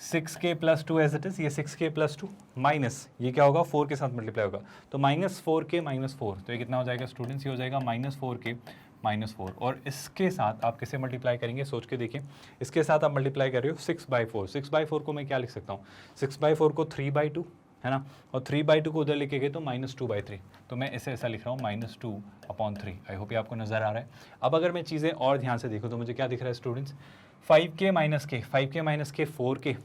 S1: 6k plus 2 as it is, ये 6k प्लस 2 माइनस ये क्या होगा 4 के साथ मल्टीप्लाई होगा तो -4k -4, तो ये कितना हो जाएगा स्टूडेंट्स, ये हो जाएगा -4k -4। और इसके साथ आप किसे मल्टीप्लाई करेंगे सोच के देखिए, इसके साथ आप मल्टीप्लाई कर रहे हो 6/4। 6/4 को मैं क्या लिख सकता हूँ, 6/4 को 3/2 है ना, और 3/2 को उधर लिखे गए तो -2/3, तो मैं इसे ऐसा लिख रहा हूँ -2/3। आई होप ये आपको नज़र आ रहा है। अब अगर मैं चीज़ें और ध्यान से देखूँ तो मुझे क्या दिख रहा है स्टूडेंट्स, 5k - k 4k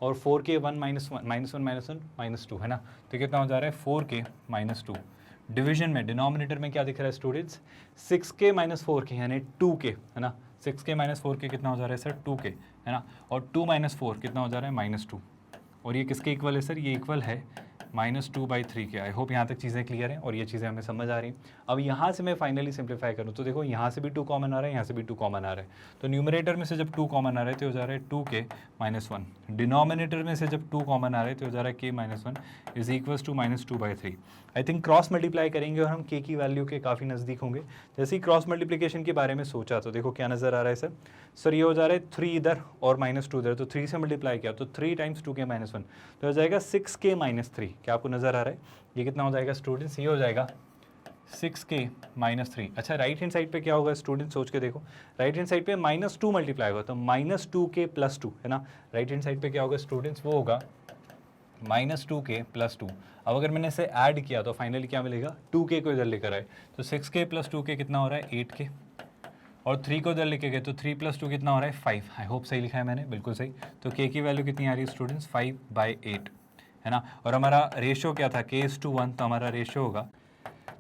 S1: और 4k 1 -1 -2 है ना, तो कितना हो जा रहा है 4k -2। डिवीजन में डिनोमिनेटर में क्या दिख रहा है स्टूडेंट्स, 6k - 4k यानी 2k है ना, 6k - 4k कितना हो जा रहा है सर 2k है ना, और 2 - 4 कितना हो जा रहा है -2। और ये किसके इक्वल है सर, ये इक्वल है -2/3 के। आई होप यहाँ तक चीज़ें क्लियर हैं और ये चीज़ें हमें समझ आ रही हैं। अब यहाँ से मैं फाइनली सिंप्लीफाई करूँ तो देखो यहाँ से भी 2 कॉमन आ रहा है, यहाँ से भी 2 कॉमन आ रहा है, तो न्यूमरेटर में से जब 2 कॉमन आ रहा है तो हो जा रहा है 2k -1, डिनोमिनेटर में से जब 2 कॉमन आ रहा है तो हो जा रहा है k -1 is equals to -2/3। I think cross multiply करेंगे और हम k की वैल्यू के काफ़ी नज़दीक होंगे। जैसे ही क्रॉस मल्टीप्लिकेशन के बारे में सोचा तो देखो क्या नज़र आ रहा है सर ये हो जा रहा है 3 इधर और -2 इधर, तो 3 से मल्टीप्लाई किया तो 3 × 2k -1 तो हो जाएगा 6k -3। क्या आपको नज़र आ रहा है, ये कितना हो जाएगा स्टूडेंट्स, ये हो जाएगा 6k -3। अच्छा राइट हैंड साइड पे क्या होगा स्टूडेंट, सोच के देखो, राइट हैंड साइड पे -2 मल्टीप्लाई होगा तो -2k + 2 है ना, राइट हैंड साइड पे क्या होगा स्टूडेंट्स, वो होगा -2k + 2। अब अगर मैंने इसे ऐड किया तो फाइनली क्या मिलेगा, 2k को इधर लेकर आए तो 6k + 2k कितना हो रहा है 8k, और 3 को इधर लेके गए तो 3 + 2 कितना हो रहा है 5। आई होप सही लिखा है मैंने, बिल्कुल सही। तो k की वैल्यू कितनी आ रही है स्टूडेंट्स 5/8 है ना, और हमारा रेशियो क्या था k:1, तो हमारा रेशियो होगा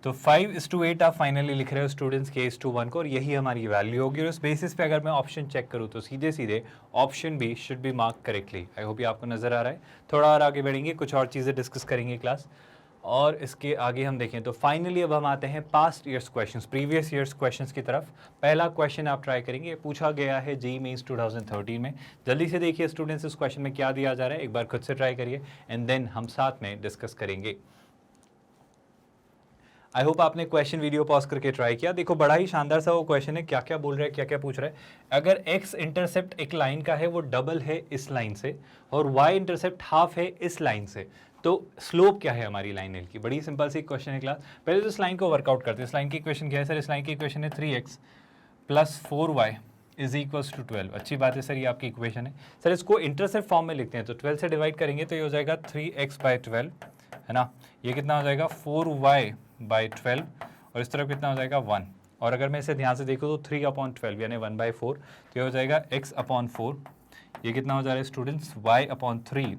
S1: तो 5:8 आप फाइनली लिख रहे हो स्टूडेंट्स k:1 को, और यही हमारी वैल्यू होगी। और उस बेसिस पे अगर मैं ऑप्शन चेक करूँ तो सीधे सीधे option b should be mark correctly. I hope ये आपको नज़र आ रहा है। थोड़ा और आगे बढ़ेंगे, कुछ और चीज़ें डिस्कस करेंगे क्लास, और इसके आगे हम देखें तो फाइनली अब हम आते हैं past years questions, previous years questions की तरफ। पहला क्वेश्चन आप ट्राई करेंगे, पूछा गया है जेईई मेंस 2013 में। जल्दी से देखिए स्टूडेंट्स इस क्वेश्चन में क्या दिया जा रहा है, एक बार खुद से ट्राई करिए एंड देन हम साथ में डिस्कस करेंगे। आई होप आपने क्वेश्चन वीडियो पॉज करके ट्राई किया। देखो बड़ा ही शानदार सा वो क्वेश्चन है, क्या क्या बोल रहा है, क्या क्या पूछ रहा है। अगर x इंटरसेप्ट एक लाइन का है वो डबल है इस लाइन से, और y इंटरसेप्ट हाफ है इस लाइन से, तो स्लोप क्या है हमारी लाइन एल की। बड़ी सिंपल सी क्वेश्चन है क्लास। पहले तो इस लाइन को वर्कआउट करते हैं। इस लाइन की इक्वेशन क्या है सर, इस लाइन की इक्वेशन है 3x + 4y = 12। अच्छी बात है सर, ये आपकी इक्वेशन है। सर इसको इंटरसेप्ट फॉर्म में लिखते हैं तो 12 से डिवाइड करेंगे तो ये हो जाएगा 3x/12 है ना, ये कितना हो जाएगा 4y/12, और इस तरफ कितना हो जाएगा 1। और अगर मैं इसे ध्यान से देखूँ तो 3/12 यानी 1/4, तो ये हो जाएगा x/4, ये कितना हो जा रहा है स्टूडेंट्स y/3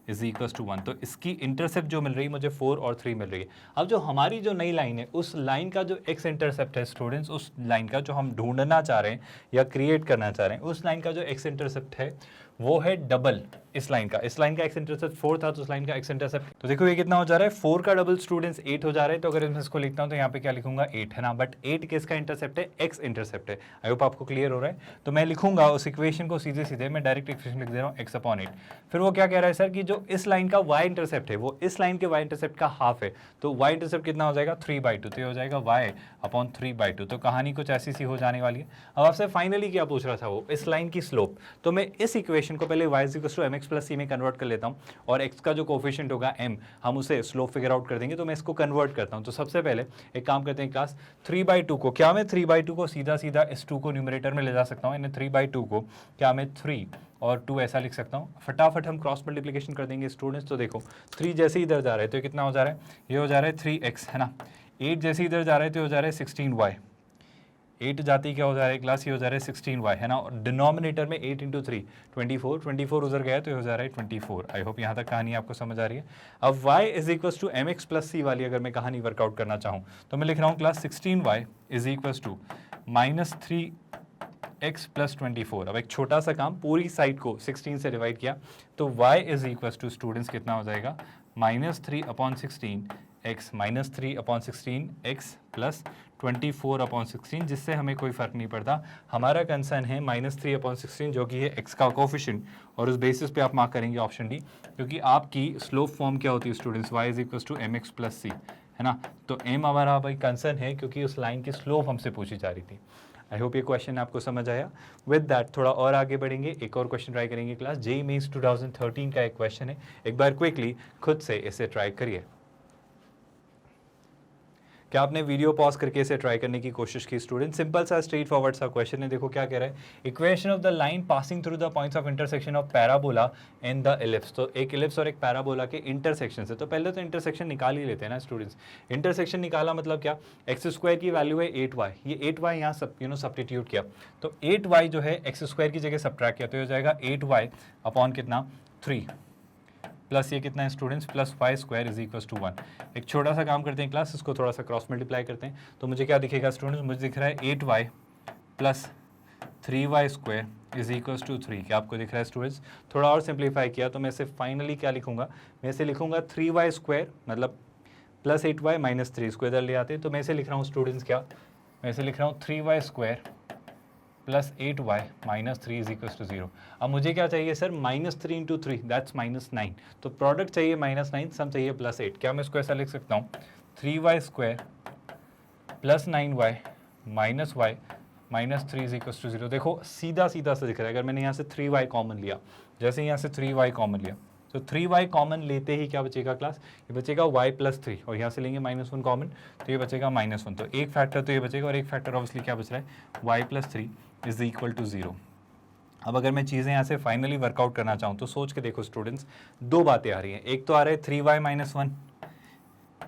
S1: = 1। तो इसकी इंटरसेप्ट जो मिल रही है मुझे 4 और 3 मिल रही है। अब जो हमारी जो नई लाइन है उस लाइन का जो x इंटरसेप्ट है स्टूडेंट्स, उस लाइन का जो हम ढूंढना चाह रहे हैं या क्रिएट करना चाह रहे हैं, उस लाइन का जो x इंटरसेप्ट है वो है डबल इस लाइन का। इस लाइन का x इंटरसेप्ट 4 था तो उस लाइन का x इंटरसेप्ट, तो देखो ये कितना हो जा रहा है 4 का डबल स्टूडेंट्स 8 हो जा रहा है। तो अगर मैं इसको लिखता हूँ तो यहाँ पे क्या लिखूंगा 8 है ना, बट 8 किसका इंटरसेप्ट है, x इंटरसेप्ट है। आई होप आपको क्लियर हो रहा है। तो मैं लिखूंगा उस इक्वेशन को सीधे सीधे, मैं डायरेक्ट इक्वेशन लिख दे रहा हूँ x/8। फिर वो क्या कह रहा है सर कि जो इस लाइन का y इंटरसेप्ट है वो इस लाइन के y इंटरसेप्ट का हाफ है, तो y इंटरसेप्ट कितना हो जाएगा 3/2, तो ये हो जाएगा y/3/2। तो कहानी कुछ ऐसी सी हो जाने वाली है। अब आपसे फाइनली क्या पूछ रहा था वो, इस लाइन की स्लोप। तो मैं इस इक्वेशन को पहले y = mx + c में कन्वर्ट कर लेता हूं, और x का जो कोफिशिएंट होगा m, हम उसे स्लोप फिगर आउट कर देंगे। तो मैं इसको कन्वर्ट करता हूं। तो सबसे पहले एक काम करते हैं क्लास, 3/2 को क्या मैं 3/2 को सीधा सीधा इस 2 को न्यूमरेटर में ले जा सकता हूं, यानी 3/2 को क्या मैं 3 और 2 ऐसा लिख सकता हूं। फटाफट हम क्रॉस मल्टीप्लिकेशन कर देंगे स्टूडेंट्स। तो देखो 3 जैसे इधर जा रहा है तो कितना हो जा रहा है, ये हो जा रहा है 3x है ना, 8 जैसे इधर जा रहा है तो हो जा रहा है 16y, 8 जाती क्या हो जा रहा है क्लास, ये हो जा रहा है 16y है ना, और डिनोमिनेटर में 8 इंटू 3 24 उधर गया तो ये हो जा रहा है 24। आई होप यहाँ तक कहानी आपको समझ आ रही है। अब y is equals to m x plus c वाली अगर मैं कहानी वर्कआउट करना चाहूँ तो मैं लिख रहा हूँ class 16y is equals to -3x plus 24। अब एक छोटा सा काम, पूरी साइड को 16 से डिवाइड किया तो y is equals to students कितना हो जाएगा, -3/16 x -3/16 x प्लस 24/16, जिससे हमें कोई फ़र्क नहीं पड़ता। हमारा कंसर्न है -3/16 जो कि है x का कोफिशिएंट, और उस बेसिस पे आप मार्क करेंगे ऑप्शन डी, क्योंकि आपकी स्लोप फॉर्म क्या होती है students, y is equal to m x plus c है ना। तो m हमारा भाई कंसर्न है क्योंकि उस लाइन की स्लोप हमसे पूछी जा रही थी। आई होप ये क्वेश्चन आपको समझ आया। विद दैट थोड़ा और आगे बढ़ेंगे, एक और क्वेश्चन ट्राई करेंगे क्लास। जेईई मेंस 2013 का एक क्वेश्चन है, एक बार क्विकली खुद से इसे ट्राई करिए। क्या आपने वीडियो पॉज करके इसे ट्राई करने की कोशिश की स्टूडेंट? सिंपल सा स्ट्रेट फॉरवर्ड सा क्वेश्चन है। देखो क्या कह रहा है, equation of the line passing through the points of intersection of parabola and the ellipse. तो एक इलिप्स और एक पैराबोला के इंटरसेक्शन से, तो पहले तो इंटरसेक्शन निकाल ही लेते हैं ना स्टूडेंट्स। इंटरसेक्शन निकाला मतलब क्या, एक्स स्क्वायर की वैल्यू है 8y, ये 8y यहाँ सब सब्स्टिट्यूट किया तो 8y जो है एक्स स्क्वायर की जगह सब्ट्रैक्ट किया तो हो जाएगा 8y अपॉन कितना 3 प्लस ये कितना है students plus y square is equal to 1। एक छोटा सा काम करते हैं क्लास, इसको थोड़ा सा क्रॉस मल्टीप्लाई करते हैं तो मुझे क्या दिखेगा स्टूडेंट्स, मुझे दिख रहा है 8y plus 3y square is equal to 3। क्या आपको दिख रहा है स्टूडेंट्स? थोड़ा और सिंप्लीफाई किया तो मैं इसे फाइनली क्या लिखूंगा, मैं इसे लिखूंगा 3y स्क्वायर मतलब प्लस 8y माइनस 3 इसको इधर ले आते हैं तो मैं इसे लिख रहा हूँ स्टूडेंट्स क्या, मैं इसे लिख रहा हूँ 3y square plus 8y minus 3 is equal to 0। अब मुझे क्या चाहिए सर, -3 इंटू 3 दैट्स -9, तो प्रोडक्ट चाहिए -9, सम चाहिए +8। क्या मैं इसको ऐसा लिख सकता हूँ 3y square plus 9y minus y minus 3 is equal to 0। देखो सीधा सीधा सा दिख रहा है, अगर मैंने यहाँ से 3y कॉमन लिया, जैसे यहाँ से 3y कॉमन लिया तो 3y कॉमन लेते ही क्या बचेगा क्लास, ये बचेगा y प्लस 3 और यहाँ से लेंगे -1 कॉमन तो ये बचेगा -1। तो एक फैक्टर तो ये बचेगा और एक फैक्टर ऑब्वियसली क्या बच रहा है y plus 3 is equal to 0। अब अगर मैं चीज़ें यहाँ से फाइनली वर्कआउट करना चाहूँ तो सोच के देखो स्टूडेंट्स, दो बातें आ रही हैं। एक तो आ रहा है 3y minus 1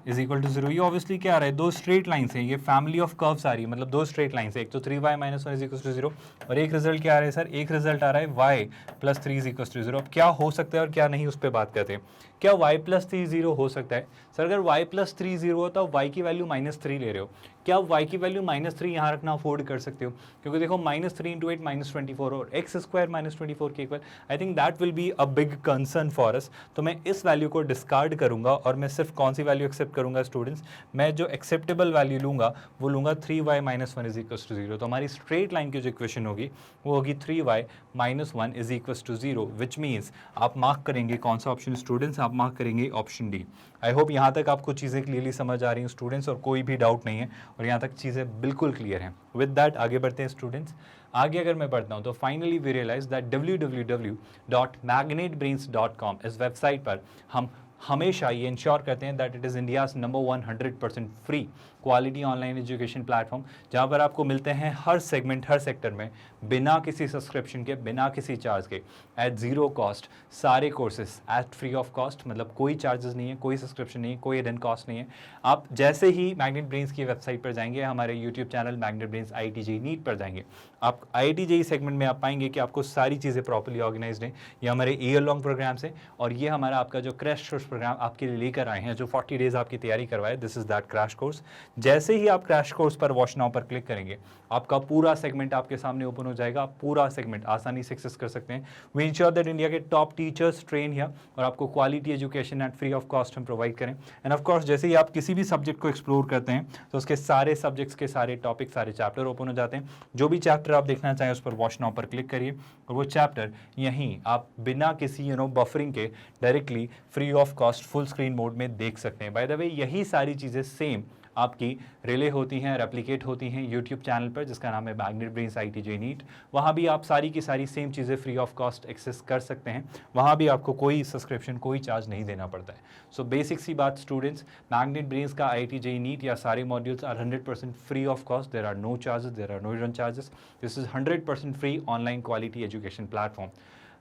S1: is equal to 0, ये ऑब्वियसली क्या आ रहा है, दो स्ट्रेट लाइन्स हैं, ये फैमिली ऑफ कर्व्स आ रही है, मतलब दो स्ट्रेट लाइन्स है, एक तो 3y minus 1 is equal to 0 और एक रिजल्ट क्या आ रहा है सर, एक रिजल्ट आ रहा है y plus 3 is equal to 0। अब क्या हो सकता है और क्या नहीं उस पर बात करते हैं। क्या y प्लस 3 0 हो सकता है सर? अगर y प्लस 3 0 हो तो y की वैल्यू -3 ले रहे हो, क्या y की वैल्यू -3 यहाँ रखना अफोर्ड कर सकते हो? क्योंकि देखो -3 इंटू 8 -24 और एक्स स्क्वायर -24 के equal, I think that will be a big concern for us. तो मैं इस वैल्यू को डिस्कार्ड करूंगा और मैं सिर्फ कौन सी वैल्यू एक्सेप्ट करूंगा स्टूडेंट्स, मैं जो एक्सेप्टेबल वैल्यू लूंगा वो लूंगा 3y minus 1 is equal to 0। तो हमारी स्ट्रेट लाइन की जो इक्वेशन होगी वो होगी 3y minus 1 is equal to 0, which means आप मार्क करेंगे कौन सा ऑप्शन स्टूडेंट्स, आप मार्क करेंगे ऑप्शन डी। आई होप यहाँ तक आपको चीज़ें क्लियरली समझ आ रही हैं स्टूडेंट्स और कोई भी डाउट नहीं है और यहाँ तक चीज़ें बिल्कुल क्लियर हैं। विद दैट आगे बढ़ते हैं स्टूडेंट्स। आगे अगर मैं बढ़ता हूँ तो finally we realise that www.magnetbrains.com इस वेबसाइट पर हम हमेशा ये इंश्योर करते हैं that it is India's number 1 100% free quality online education platform, जहाँ पर आपको मिलते हैं हर सेगमेंट हर सेक्टर में बिना किसी सब्सक्रिप्शन के, बिना किसी चार्ज के, एट ज़ीरो कॉस्ट सारे courses eight free of cost, मतलब कोई चार्जेस नहीं है, कोई सब्सक्रिप्शन नहीं है, कोई हिडन कॉस्ट नहीं है। आप जैसे ही मैग्नेट ब्रेन्स की वेबसाइट पर जाएंगे, हमारे YouTube channel magnet brains IIT NEET पर जाएंगे, आप IIT JEE सेगमेंट में आप पाएंगे कि आपको सारी चीज़ें प्रॉपर्ली ऑर्गेनाइज्ड हैं। ये हमारे ईयर लॉन्ग प्रोग्राम्स हैं और ये हमारा आपका जो क्रैश कोर्स प्रोग्राम आपके लिए लेकर आए हैं, जो 40 डेज आपकी तैयारी करवाए, this is that crash course. जैसे ही आप क्रैश कोर्स पर वॉच नाउ पर क्लिक करेंगे, आपका पूरा सेगमेंट आपके सामने ओपन हो जाएगा, आप पूरा सेगमेंट आसानी से एक्सेस कर सकते हैं। वी इंश्योर दैट इंडिया के टॉप टीचर्स ट्रेन हियर और आपको quality education at free of cost हम प्रोवाइड करें। एंड ऑफ कोर्स जैसे ही आप किसी भी सब्जेक्ट को एक्सप्लोर करते हैं तो उसके सारे सब्जेक्ट्स के सारे टॉपिक, सारे चैप्टर ओपन हो जाते हैं। जो भी चैप्टर आप देखना चाहें उस पर वॉच नाउ पर क्लिक करिए और वो चैप्टर यहीं आप बिना किसी बफरिंग के directly free of cost full screen mode में देख सकते हैं। बाय द वे यही सारी चीज़ें सेम आपकी रिले होती हैं, रेप्लिकेट होती हैं यूट्यूब चैनल पर जिसका नाम है magnet brains IIT JEE NEET. वहाँ भी आप सारी की सारी सेम चीज़ें फ्री ऑफ कॉस्ट एक्सेस कर सकते हैं, वहाँ भी आपको कोई सब्सक्रिप्शन, कोई चार्ज नहीं देना पड़ता है। सो बेसिक सी बात स्टूडेंट्स, मैग्नेट ब्रेन्स का IIT JEE नीट या सारे modules are 100% free of cost, there are no charges, there are no hidden charges, this is 100% free online quality education platform.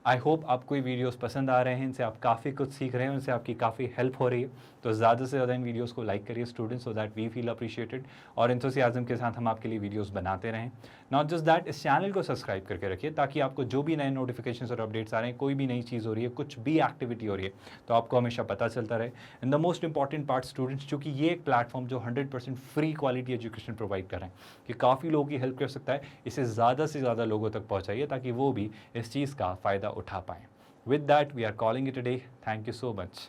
S1: I hope आपको ये वीडियोस पसंद आ रहे हैं, इनसे आप काफ़ी कुछ सीख रहे हैं, इनसे आपकी काफ़ी हेल्प हो रही है। तो ज़्यादा से ज़्यादा इन वीडियोस को लाइक करिए students, so that we feel appreciated और एंथुसियाज्म के साथ हम आपके लिए वीडियोस बनाते रहें। नॉट जस्ट दैट, इस चैनल को सब्सक्राइब करके रखिए ताकि आपको जो भी नए नोटिफिकेशंस और अपडेट्स आ रहे हैं, कोई भी नई चीज़ हो रही है, कुछ भी एक्टिविटी हो रही है, तो आपको हमेशा पता चलता रहे। And the most important part students, चूँकि ये एक प्लेटफॉर्म जो 100% फ्री क्वालिटी एजुकेशन प्रोवाइड कर रहे हैं, कि काफ़ी लोगों की हेल्प कर सकता है, इसे ज़्यादा से ज़्यादा लोगों तक पहुँचाइए ताकि वो भी इस चीज़ का फ़ायदा उठा पाएँ। With that, we are calling it a day. Thank you so much.